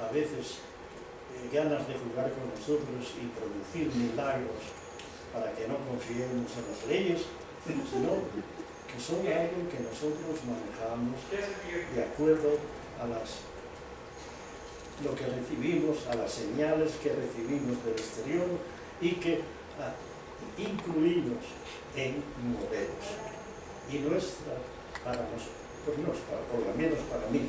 a veces ganas de jugar con nosotros y producir milagros para que no confiemos en las leyes, sino que son algo que nosotros manejamos de acuerdo a lo que recibimos, a las señales que recibimos del exterior y que incluimos en modelos. Y nuestra, para nosotros, pues no, por lo menos para mí,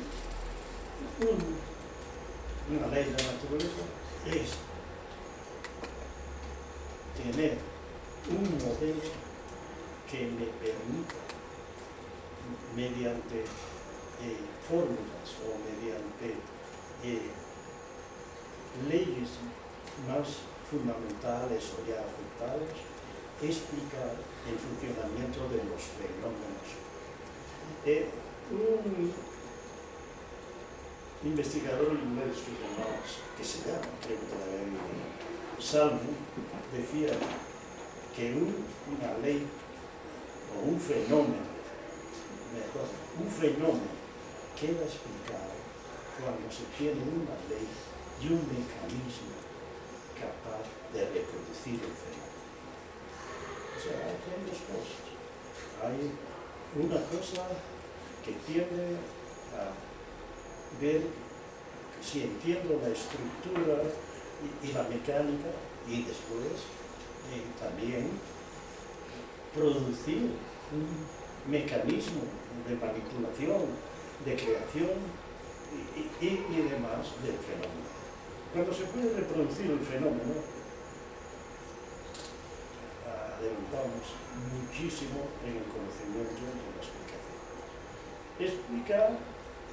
una ley de la naturaleza es tener un modelo que me permita, mediante fórmulas o mediante leyes más fundamentales o ya aceptadas, explicar el funcionamiento de los fenómenos. Un investigador inglés que se llama, creo que todavía vive, Salmon, decía que una ley o un fenómeno queda explicado cuando se tiene una ley y un mecanismo capaz de reproducir el fenómeno. O sea, hay dos cosas. Hay una cosa que tiende a ver si entiendo la estructura y la mecánica y después también producir un mecanismo de manipulación, de creación y demás del fenómeno. Cuando se puede reproducir el fenómeno, adelantamos muchísimo en el conocimiento de la explicación. Explicar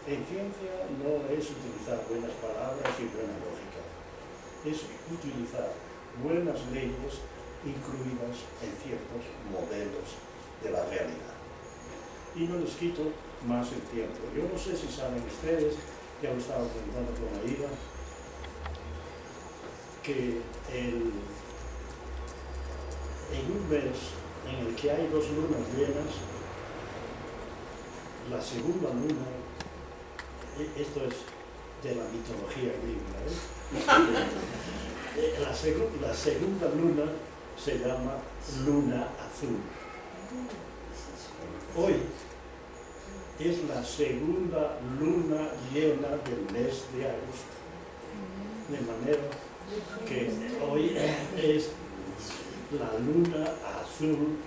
en ciencia no es utilizar buenas palabras y buena lógica, es utilizar buenas leyes incluidas en ciertos modelos de la realidad. Y no les quito más el tiempo. Yo no sé si saben ustedes, ya lo estaba comentando con Aida, que en un mes en el que hay 2 lunas llenas, la segunda luna, esto es de la mitología griega, la segunda luna se llama luna azul. Hoy es la segunda luna llena del mes de agosto, de manera que hoy es la luna azul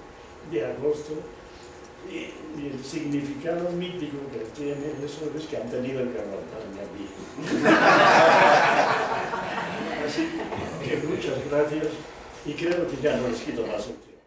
de agosto y el significado mítico que tiene eso es que han tenido el carnaval aquí. Así que muchas gracias y creo que ya no les quito más el tiempo.